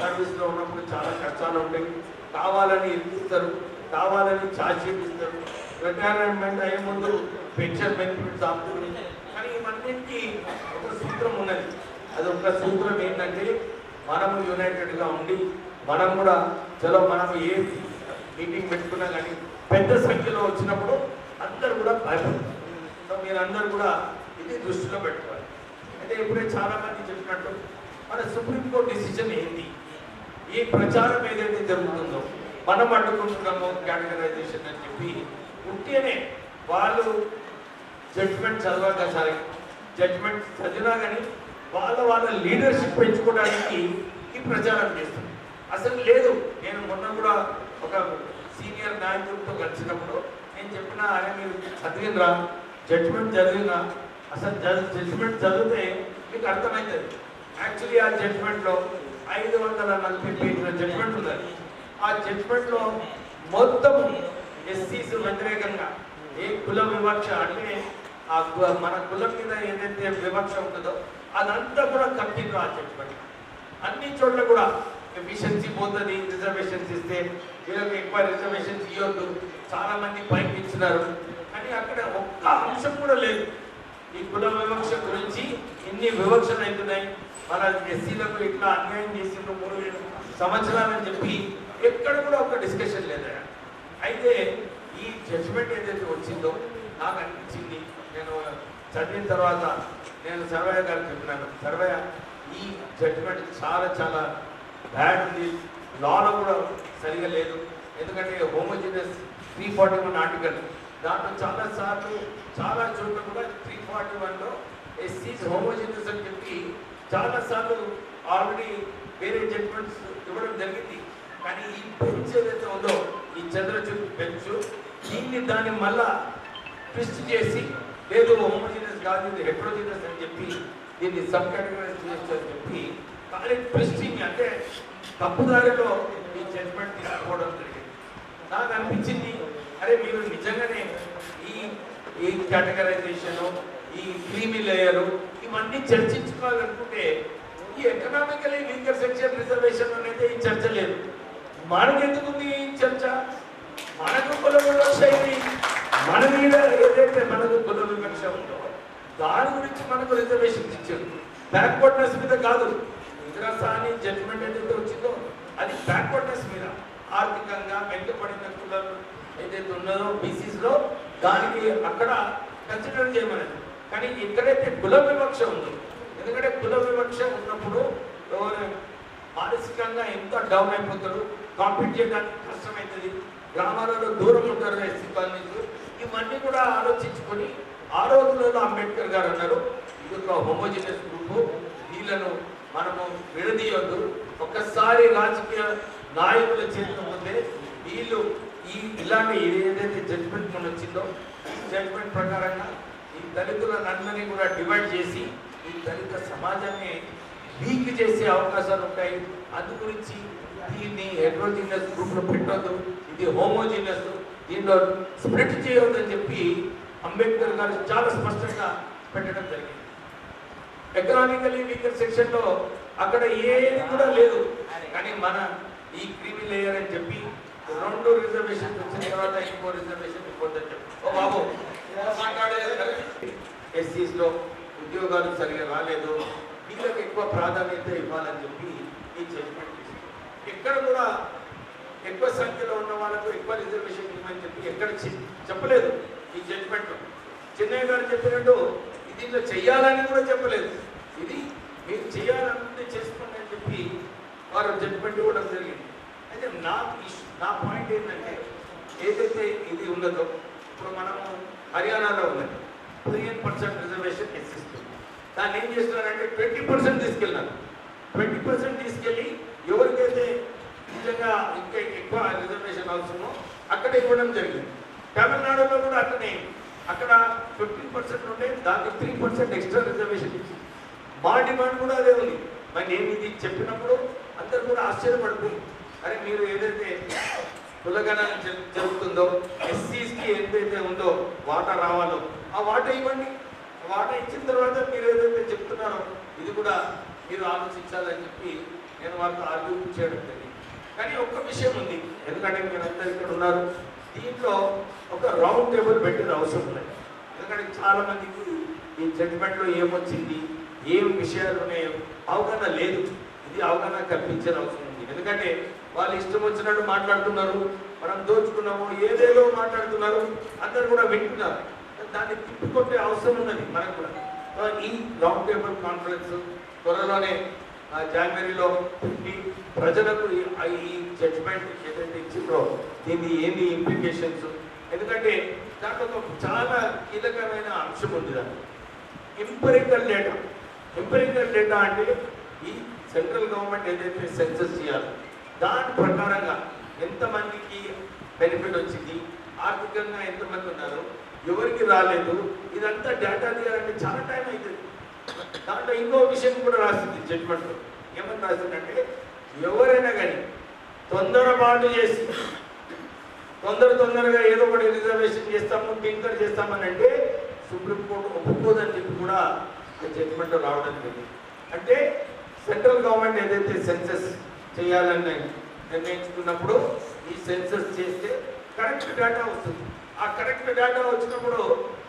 సర్వీస్లో ఉన్నప్పుడు చాలా కష్టాలు ఉంటాయి, కావాలని ఇస్తారు, కావాలని ఛార్జ్ చేపిస్తారు, రిటైర్మెంట్ అయ్యే ముందు పెన్షన్ బెనిఫిట్స్ ఆపుతుంది. కానీ ఇవన్నింటికి ఒక సూత్రం ఉన్నది. అది ఒక సూత్రం ఏంటంటే మనము యునైటెడ్గా ఉండి మనం కూడా చలో మనం ఏ మీటింగ్ పెట్టుకున్నా కానీ పెద్ద సంఖ్యలో వచ్చినప్పుడు అందరూ కూడా భయపడతారు. సో మీరందరూ కూడా ఇది దృష్టిలో పెట్టుకోవాలి. అయితే ఇప్పుడే చాలామంది చెప్పినట్టు మన సుప్రీంకోర్టు డిసిజన్ ఏంటి, ఈ ప్రచారం ఏదైతే జరుగుతుందో మనం అడ్డుకుంటున్నామో కేటగరైజేషన్ అని చెప్పి ఉంటేనే వాళ్ళు జడ్జ్మెంట్ చదవగా సరే జడ్జ్మెంట్ చదివినా కానీ వాళ్ళ లీడర్షిప్ పెంచుకోవడానికి ఈ ప్రచారం చేస్తుంది. అసలు లేదు, నేను మొన్న కూడా ఒక సీనియర్ నాయకులతో కలిసినప్పుడు నేను చెప్పిన ఆయన మీరు చదివినరా, జడ్జ్మెంట్ చదివినా, అసలు జడ్జ్మెంట్ చదివితే మీకు అర్థమవుతుంది. యాక్చువల్లీ ఆ జడ్జ్మెంట్లో 540 పేజీల జడ్జ్మెంట్ ఉన్నది. ఆ జడ్జ్మెంట్లో మొత్తం ఎస్సీస్ వ్యతిరేకంగా ఏ కుల వివక్ష అంటే మన కులం మీద ఏదైతే వివక్ష ఉంటుందో అదంతా కూడా కట్టిండ్రు ఆ జడ్జ్మెంట్. అన్ని చోట్ల కూడా ఎఫిషియన్సీ పోతుంది, రిజర్వేషన్స్ ఇస్తే వీళ్ళకి ఎక్కువ రిజర్వేషన్స్ ఇవ్వద్దు, చాలా మంది పైకి ఇచ్చినారు. కానీ అక్కడ ఒక్క అంశం కూడా లేదు ఈ కుల వివక్ష గురించి. ఇన్ని వివక్షలు అవుతున్నాయి, మన ఎస్సీలకు ఇట్లా అన్యాయం చేసిండ్రు 3 సంవత్సరాలని చెప్పి ఎక్కడ కూడా ఒక డిస్కషన్ లేదా. అయితే ఈ జడ్జ్మెంట్ ఏదైతే వచ్చిందో నాకు అనిపించింది, నేను చదివిన తర్వాత నేను సర్వయ్య గారికి చెప్పినాను, సర్వయ్య ఈ జడ్జ్మెంట్ చాలా చాలా బ్యాడ్ ఉంది, లాలో కూడా సరిగా లేదు. ఎందుకంటే హోమోజినియస్ 341 ఆర్టికల్ దాంట్లో చాలా చోట్ల కూడా 341లో ఎస్సీస్ హోమోజినియస్ అని చెప్పి చాలాసార్లు ఆల్రెడీ వేరే జడ్జ్మెంట్స్ ఇవ్వడం జరిగింది. కానీ ఈ బెంచ్ ఏదైతే ఉందో ఈ చంద్రచూడ్ బెంచ్ దాన్ని మళ్ళా ట్విస్ట్ చేసి లేదు హోమోజినియస్ కాదు ఇది హెట్రోజినియస్ అని చెప్పి దీన్ని సబ్ కేటగరైజ్ చేయొచ్చు అని చెప్పి కానీ ట్విస్టింగ్ అంటే తప్పుదారిలో ఈ జడ్జ్మెంట్ తీసుకోవడం జరిగింది. నాకు అనిపించింది అరే మీరు నిజంగానే ఈ కేటగరైజేషను, ఈ క్రీమీ లేయరు ఇవన్నీ చర్చించుకోవాలనుకుంటే ఈ ఎకనామికలీ వీకర్ సెక్షన్ రిజర్వేషన్ అనేది ఈ చర్చ లేదు. మనకు ఎందుకుంది ఈ చర్చ? మనకు కుల వివక్ష ఇది, మన మీద ఏదైతే మనకు కుల వివక్ష ఉందో దాని గురించి మనకు రిజర్వేషన్ ఇచ్చారు. బ్యాక్వర్డ్నెస్ మీద కాదు. ఇందిరాసాని జడ్జ్మెంట్ ఏదైతే వచ్చిందో అది బ్యాక్వర్డ్నెస్ మీద, ఆర్థికంగా వెంటబడిన కులాలు ఏదైతే ఉన్నదో బీసీస్లో దానికి అక్కడ కన్సిడర్ చేయమనేది. కానీ ఎక్కడైతే కుల వివక్ష ఉందో, ఎందుకంటే కుల వివక్ష ఉన్నప్పుడు మానసికంగా ఎంత డౌన్ అయిపోతారు, కాంపీట్ చేయడానికి కష్టమవుతుంది, గ్రామాలలో దూరం ఉంటారు ఎస్సీ కాలనీలు. ఇవన్నీ కూడా ఆలోచించుకొని ఆ రోజులలో అంబేద్కర్ గారు అన్నారు ఇది ఒక హోమోజినియస్ గ్రూపు, వీళ్ళను మనము విడదీయొద్దు. ఒక్కసారి రాజకీయ నాయకుల చేతిలో పోతే వీళ్ళు ఇలాంటి ఏదైతే జడ్జ్మెంట్ మన వచ్చిందో ఈ జడ్జ్మెంట్ ప్రకారంగా ఈ దళితులందరినీ కూడా డివైడ్ చేసి ఈ దళిత సమాజాన్ని వీక్ చేసే అవకాశాలు ఉంటాయి. అందు గురించి దీన్ని హెట్రోజీనియస్ గ్రూప్లో పెట్టొద్దు, ఇది హోమోజీనియస్, దీంట్లో స్ప్లిట్ చేయవద్దని చెప్పి అంబేద్కర్ గారు చాలా స్పష్టంగా పెట్టడం జరిగింది. ఎకనామికలీ వీకర్ సెక్షన్లో అక్కడ ఏది కూడా లేదు, కానీ మన ఈ క్రీమీ లేయర్ అని చెప్పి 2 రిజర్వేషన్ వచ్చిన తర్వాత ఇంకో రిజర్వేషన్ ఇవ్వద్దని చెప్పి ఓ బాబు మాట్లాడేది. ఎస్సీస్లో ఉద్యోగాలు సరిగా రాలేదు, వీళ్ళకి ఎక్కువ ప్రాధాన్యత ఇవ్వాలని చెప్పి ఈ జడ్జిమెంట్ తీసుకుంది. ఎక్కడ కూడా ఎక్కువ సంఖ్యలో ఉన్న వాళ్ళకు ఎక్కువ రిజర్వేషన్ ఇవ్వమని చెప్పి ఎక్కడ చెప్పలేదు ఈ జడ్జిమెంట్. చెన్నై గారు చెప్పినట్టు దీంట్లో చెయ్యాలని కూడా చెప్పలేదు, ఇది మీరు చేయాలనుకుంటే చేసుకోండి అని చెప్పి వారు జడ్జిమెంట్ ఇవ్వడం జరిగింది. అయితే నా పాయింట్ ఏంటంటే ఏదైతే ఇది ఉన్నదో ఇప్పుడు మనము హర్యానాలో ఉన్నది 15% రిజర్వేషన్ ఎస్సిస్తుంది. దాన్ని ఏం చేస్తున్నారంటే 20% తీసుకెళ్ళినారు. 20% తీసుకెళ్ళి ఎవరికైతే నిజంగా ఇంకా ఎక్కువ రిజర్వేషన్ అవసరమో అక్కడ ఇవ్వడం జరిగింది. తమిళనాడులో కూడా అట్లనే, అక్కడ 15% ఉంటే దానికి 3% ఎక్స్ట్రా రిజర్వేషన్ ఇచ్చింది. మా డిమాండ్ కూడా అదే ఉంది. మరి నేను ఇది చెప్పినప్పుడు అందరు కూడా ఆశ్చర్యపడుతుంది, అరే మీరు ఏదైతే కులగణన జరుగుతుందో ఎస్సీస్కి ఏదైతే ఉందో వాటా రావాలో ఆ వాటా ఇవ్వండి. వాటా ఇచ్చిన తర్వాత మీరు ఏదైతే చెప్తున్నారో ఇది కూడా మీరు ఆలోచించాలని చెప్పి నేను వాళ్ళతో ఆర్గ్యూ చేయడం జరిగింది. కానీ ఒక్క విషయం ఉంది, ఎందుకంటే మీరందరూ ఇక్కడ ఉన్నారు, దీంట్లో ఒక రౌండ్ టేబుల్ పెట్టిన అవసరం ఉంది. ఎందుకంటే చాలా మందికి ఈ జడ్జిమెంట్లో ఏమొచ్చింది, ఏం విషయాలు ఉన్నాయో అవగాహన లేదు. ఇది అవగాహన కల్పించిన అవసరం ఉంది. ఎందుకంటే వాళ్ళు ఇష్టం వచ్చినట్టు మాట్లాడుతున్నారు, మనం దోచుకున్నాము ఏదేదో మాట్లాడుతున్నారు, అందరు కూడా వింటున్నారు. దాన్ని తిప్పికొట్టే అవసరం ఉన్నది మనకు కూడా. ఈ రౌండ్ టేబుల్ కాన్ఫరెన్స్ త్వరలోనే జనవరిలో పెట్టి ప్రజలకు ఈ జడ్జిమెంట్ ఏదైతే ఇచ్చిందో దీన్ని ఏంటి ఇంప్లికేషన్స్, ఎందుకంటే దాంట్లో ఒక చాలా కీలకమైన అంశం ఉంది. దాన్ని ఎంపిరికల్ డేటా అంటే ఈ సెంట్రల్ గవర్నమెంట్ ఏదైతే సెన్సస్ చేయాలి దాని ప్రకారంగా ఎంతమందికి బెనిఫిట్ వచ్చింది, ఆర్థికంగా ఎంతమంది ఉన్నారు, ఎవరికి రాలేదు, ఇదంతా డేటా తీయాలంటే చాలా టైం అవుతుంది. దాంట్లో ఇంకో విషయం కూడా రాసింది జడ్జిమెంట్లో. ఏమని రాసిందంటే ఎవరైనా కానీ తొందరపాటు చేసి తొందరగా ఏదో ఒకటి రిజర్వేషన్ చేస్తాము టింకర్ చేస్తామని అంటే సుప్రీంకోర్టు ఒప్పుకోదని చెప్పి కూడా జడ్జిమెంట్లో రావడం జరిగింది. అంటే సెంట్రల్ గవర్నమెంట్ ఏదైతే సెన్సస్ చేయాలని నిర్ణయించుకున్నప్పుడు ఈ సెన్సస్ చేస్తే కరెక్ట్ డేటా వస్తుంది. ఆ కరెక్ట్ డేటా వచ్చినప్పుడు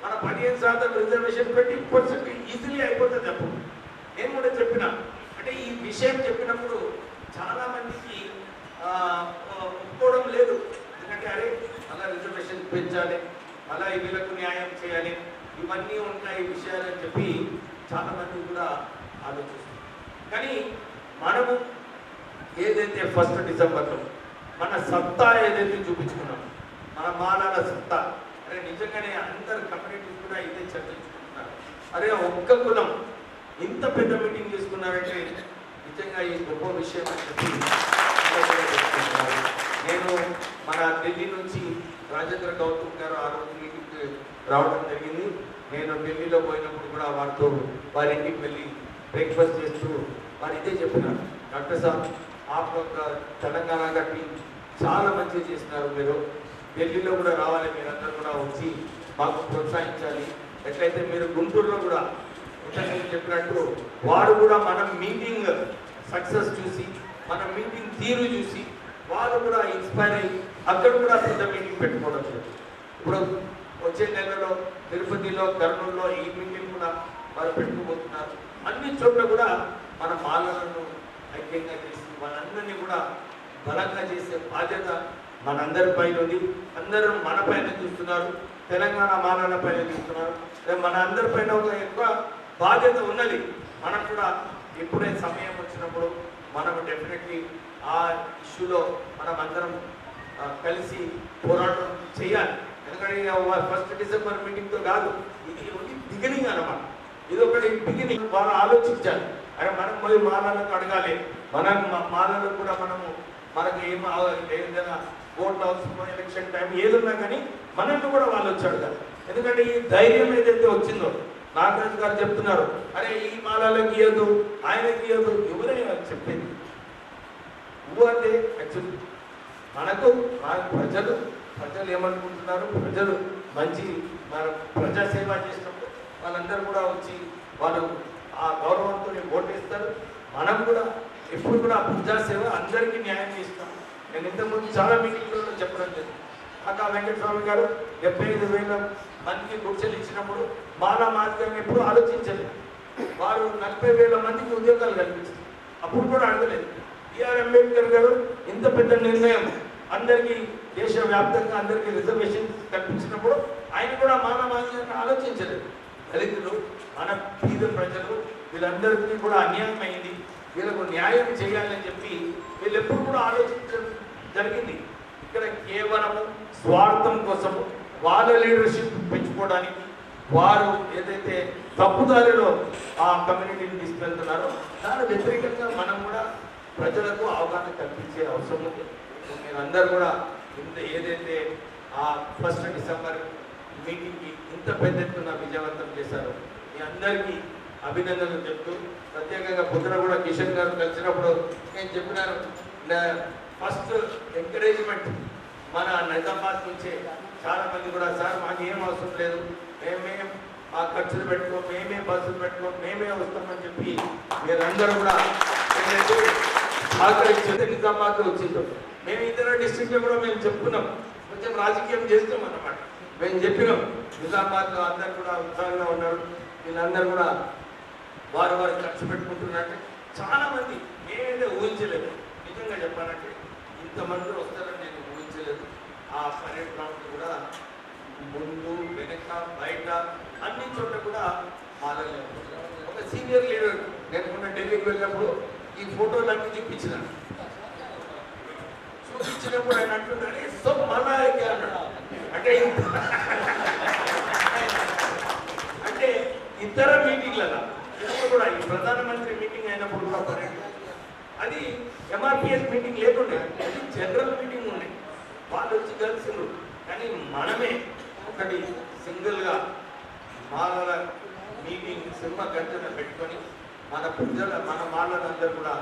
మన 15% రిజర్వేషన్ 20% ఈజీలీ అయిపోతుంది. అప్పుడు నేను కూడా చెప్పిన, అంటే ఈ విషయం చెప్పినప్పుడు చాలా మందికి ఒప్పుకోవడం లేదు. ఎందుకంటే అరే అలా రిజర్వేషన్ పెంచాలి, అలా వీళ్ళకు న్యాయం చేయాలి, ఇవన్నీ ఉంటాయి విషయాలు అని చెప్పి చాలా మంది కూడా ఆలోచిస్తారు. కానీ మనము ఏదైతే 1 డిసెంబర్లో మన సత్తా ఏదైతే చూపించుకున్నాం, మన మానవ సత్తా, అరే నిజంగానే అందరు కమ్యూనిటీస్ కూడా ఇదే చర్చించుకుంటున్నారు. అరే ఒక్క కులం ఇంత పెద్ద మీటింగ్ చేసుకున్నారంటే నిజంగా ఈ గొప్ప విషయం అని చెప్పి నేను మన ఢిల్లీ నుంచి రాజేంద్ర గౌతమ్ గారు ఆ రోజు మీటింగ్కి రావడం జరిగింది. నేను ఢిల్లీలో పోయినప్పుడు కూడా వారి ఇంటికి వెళ్ళి బ్రేక్ఫాస్ట్ చేస్తూ వారు ఇదే చెప్పినారు, డాక్టర్ సాబ్ ఆప్ తెలంగాణ టీం చాలా మంచిగా చేసినారు, మీరు ఢిల్లీలో కూడా రావాలి, మీరందరూ కూడా వచ్చి మాకు ప్రోత్సహించాలి. ఎట్లయితే మీరు గుంటూరులో కూడా నేను చెప్పినట్టు వారు కూడా మన మీటింగ్ సక్సెస్ చూసి మన మీటింగ్ తీరు చూసి వారు కూడా ఇన్స్పైర్ అయ్యి అక్కడ కూడా పెద్ద మీటింగ్ పెట్టుకోవడం లేదు. ఇప్పుడు వచ్చే నెలలో తిరుపతిలో కర్నూలులో ఈ మీటింగ్ కూడా వారు పెట్టుకోబోతున్నారు. అన్ని చోట్ల కూడా మన మాలలను ఐక్యంగా చేసి మనందరినీ కూడా బలంగా చేసే బాధ్యత మనందరి పైన ఉంది. అందరూ మన పైన చూస్తున్నారు, తెలంగాణ మాలల పైన చూస్తున్నారు. మన అందరి పైన ఒక ఎక్కువ బాధ్యత ఉన్నది. మనం కూడా ఎప్పుడే సమయం వచ్చినప్పుడు మనం డెఫినెట్లీ ఆ ఇష్యూలో మనం అందరం కలిసి పోరాటం చేయాలి. ఎందుకంటే 1 డిసెంబర్ మీటింగ్తో కాదు, ఇది ఓన్లీ బిగినింగ్ అన్నమాట. ఇది ఒకటి బిగినింగ్. వాళ్ళు ఆలోచించాలి, అరే మనం పోయి మాలలకు అడగాలి, మనం మాలలకు కూడా మనకు ఏదైనా ఓట్లు అవసరమో ఎలక్షన్ టైం ఏదున్నా కానీ మనల్ని కూడా వాళ్ళు వచ్చి అడగాలి. ఎందుకంటే ఈ ధైర్యం ఏదైతే వచ్చిందో నాగరాజు గారు చెప్తున్నారు, అరే ఈ మాలలకు ఇవ్వదు ఆయనకి ఇవ్వదు, ఎవరైనా చెప్పేది నువ్వు అంటే యాక్చువల్లీ మనకు ప్రజలు ఏమనుకుంటున్నారు, ప్రజలు మంచి మన ప్రజాసేవ చేసినప్పుడు వాళ్ళందరూ కూడా వచ్చి వాళ్ళు ఆ గౌరవంతో ఓటేస్తారు. మనం కూడా ఎప్పుడు కూడా ప్రజాసేవ అందరికీ న్యాయం చేస్తాం. నేను ఇంతకుముందు చాలా మీటింగ్లలో చెప్పడం జరిగింది. అక్క వెంకటస్వామి గారు 75,000 మందికి గుర్చలు ఇచ్చినప్పుడు మాలా మాదిరిగా ఎప్పుడు ఆలోచించలేదు. వారు 40,000 మందికి ఉద్యోగాలు కల్పించారు. అప్పుడు కూడా అడగలేదు. బిఆర్ అంబేద్కర్ గారు ఇంత పెద్ద నిర్ణయం అందరికీ దేశవ్యాప్తంగా అందరికీ రిజర్వేషన్ కల్పించినప్పుడు ఆయన కూడా మాలా మాదిరిగా ఆలోచించలేదు. దళితులు, మన పేద ప్రజలు వీళ్ళందరికీ కూడా అన్యాయం అయింది, వీళ్ళకు న్యాయం చేయాలని చెప్పి వీళ్ళు ఎప్పుడు కూడా ఆలోచించడం జరిగింది. ఇక్కడ కేవలము స్వార్థం కోసము వాళ్ళ లీడర్షిప్ పెంచుకోవడానికి వారు ఏదైతే తప్పుదారిలో ఆ కమ్యూనిటీని తీసుకెళ్తున్నారో దాని వ్యతిరేకంగా మనం కూడా ప్రజలకు అవగాహన కల్పించే అవసరం ఉంది. మీరందరూ కూడా ఏదైతే ఆ 1 డిసెంబర్ మీటింగ్కి ఇంత పెద్ద ఎత్తున విజయవంతం చేశారో మీ అందరికీ అభినందనలు చెప్తూ, ప్రత్యేకంగా పొద్దున కూడా కిషన్ గారు కలిసినప్పుడు నేను చెప్పినాను, ఫస్ట్ ఎంకరేజ్మెంట్ మన నిజామాబాద్ నుంచే చాలా మంది కూడా సార్ మాకు ఏం అవసరం లేదు, మేమే మా ఖర్చులు పెట్టుకోం, మేమే బస్సులు పెట్టుకోం, మేమే వస్తామని చెప్పి మీరందరూ కూడా ఏదైతే సహకరించింది నిజామాబాద్లో వచ్చిందో మేము ఇతర డిస్ట్రిక్ట్లో కూడా మేము చెప్పుకున్నాం, కొంచెం రాజకీయం చేస్తాం అన్నమాట. మేము చెప్పినాం నిజామాబాద్లో అందరు కూడా ఉత్సాహంగా ఉన్నారు. వీళ్ళందరూ కూడా వారు ఖర్చు పెట్టుకుంటున్నారంటే చాలా మంది మేమైతే ఊహించలేదు. నిజంగా చెప్పాలంటే ఇంతమంది వస్తారని నేను ఊహించలేదు. ఆ పరేడ్ గ్రౌండ్ కూడా ముందు వెనక బయట అన్ని చోట్ల కూడా మాలలేదు. ఒక సీనియర్ లీడర్ నేను మొన్న ఢిల్లీకి వెళ్ళినప్పుడు ఈ ఫోటోలన్నీ చూపించినాను. చూపించినప్పుడు ఆయన అంటున్నాడు సో మళ్ళా అన్నాడు. అంటే ఇతర మీటింగ్లలో కూడా ఈ ప్రధానమంత్రి మీటింగ్ అయినప్పుడు కూడా పరేడ్ అది ఎంఆర్పిఎస్ మీటింగ్ లేకుండే, అది జనరల్ మీటింగ్ ఉండే. వాళ్ళు వచ్చి కలిసిండ్రు. కానీ మనమే ఒకటి సింగిల్గా మాలల మీటింగ్ సినిమా గంటన పెట్టుకొని మన ప్రజల మన మాలలందరూ కూడా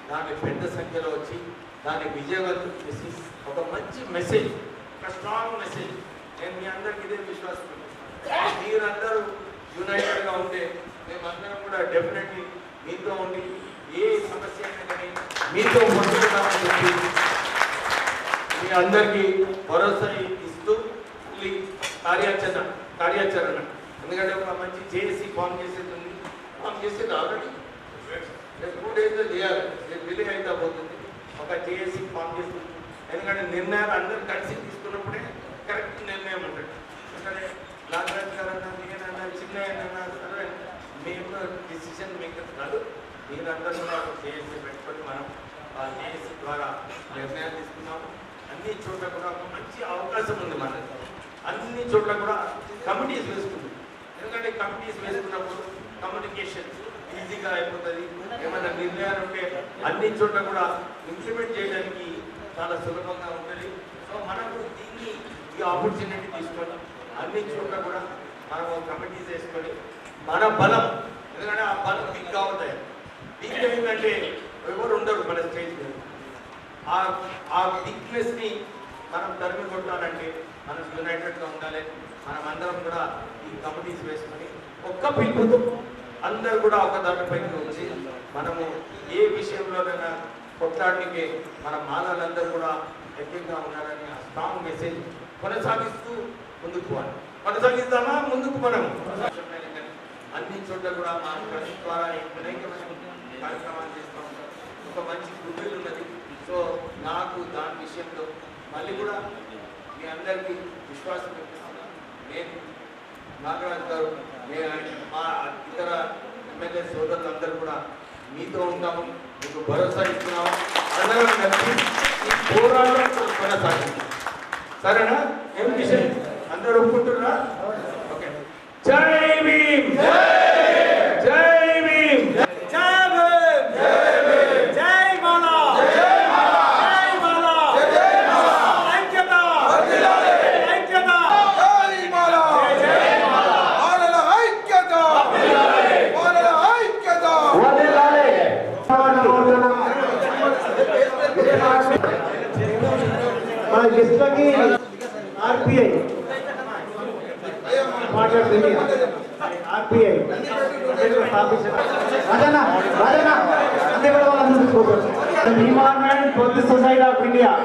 దాన్ని పెద్ద సంఖ్యలో వచ్చి దాన్ని విజయవంతం చేసి ఒక మంచి మెసేజ్, ఒక స్ట్రాంగ్ మెసేజ్. నేను మీ అందరికి ఇదే విశ్వాసం, మీరందరూ యునైటెడ్గా ఉంటే మేమందరం కూడా డెఫినెట్లీ మీతో ఉండి ఏ సమస్య అయినా కానీ మీతో ముందుకున్నామని చెప్పి మీ అందరికీ భరోసా ఇస్తూ ఈ కార్యాచరణ ఎందుకంటే ఒక మంచి జేఏసీ ఫామ్ చేసేది ఉంది. ఫామ్ చేసేది ఆల్రెడీ 2 days చేయాలి, డిలే అయితే పోతుంది. ఒక జేఏసీ ఫామ్ చేస్తుంది. ఎందుకంటే నిర్ణయాలు అందరూ కలిసి తీసుకున్నప్పుడే కరెక్ట్ నిర్ణయం ఉంటుంది. ఎందుకంటే నాగరాజు గారు అన్నా, నేనన్నా, చిన్నయ్యనన్నా సరే మేము డిసిషన్ మేకర్స్ కాదు. మీరందరూ కూడా జేఏసీ పెట్టుకొని మనం ఆ జేఏసీ ద్వారా నిర్ణయాలు తీసుకున్నాము. అన్ని చోట్ల కూడా ఒక మంచి అవకాశం ఉంది మనకి. అన్ని చోట్ల కూడా కమిటీస్ వేసుకుంది. ఎందుకంటే కమిటీస్ వేసుకున్నప్పుడు కమ్యూనికేషన్ ఈజీగా అయిపోతుంది. ఏమైనా నిర్ణయాలు ఉంటే అన్ని చోట్ల కూడా ఇంప్లిమెంట్ చేయడానికి చాలా సులభంగా ఉంటుంది. సో మనకు దీన్ని ఈ ఆపర్చునిటీ తీసుకొని అన్ని చోట్ల కూడా మనం కమిటీస్ వేసుకొని మన బలం, ఎందుకంటే ఆ బలం బిగ్ అవుతాయి. బిగ్ ఏంటంటే ఎవరు ఉండరు మన స్టేజ్ మీద. ఆ బిగ్నెస్ని మనం తరిమి కొట్టాలంటే మనం యునైటెడ్గా ఉండాలి. మనం అందరం కూడా ఈ కమిటీస్ వేసుకొని ఒక్క పిలుపుతో అందరూ కూడా ఒక దాటిపైకి వచ్చి మనము ఏ విషయంలోనైనా కొట్లాడడానికి మన మానవులందరూ కూడా ఐక్యంగా ఉండాలని ఆ స్ట్రాంగ్ మెసేజ్ కొనసాగిస్తూ ముందుకు పోవాలి. కొనసాగిస్తామా ముందుకు మనం అన్ని చోట్ల కూడా మా ట్రస్ట్ ద్వారా అనేకమైన కార్యక్రమాలు చేస్తూ ఉంటాం. ఒక మంచి గుడ్విల్ ఉన్నది. సో నాకు దాని విషయంలో మళ్ళీ కూడా మీ అందరికీ విశ్వాసం ఇస్తున్నాను. నేను నాగరాజు గారు, మా ఇతర ఎమ్మెల్యే సోదరులందరూ కూడా మీతో ఉంటాము, మీకు భరోసా ఇస్తున్నాము. అందరం కలిసి ఈ పోరాటం కొనసాగిస్తాం. సరేనా? ఏం విషయం అందరూ ఒప్పుకుంటున్నారా? ఓకే. జై భీమ్, జై భీమ్, జై భీమ్, జై మాలా, జై మాలా, జై మాలా, ఐక్యత, ఐక్యత, జై మాలా, జై మాలా, మాలల ఐక్యత, మాలల ఐక్యత. మన గెస్ట్లకి ఆర్పిఐ మాట్లాడుతుంది. RPI environment police society of India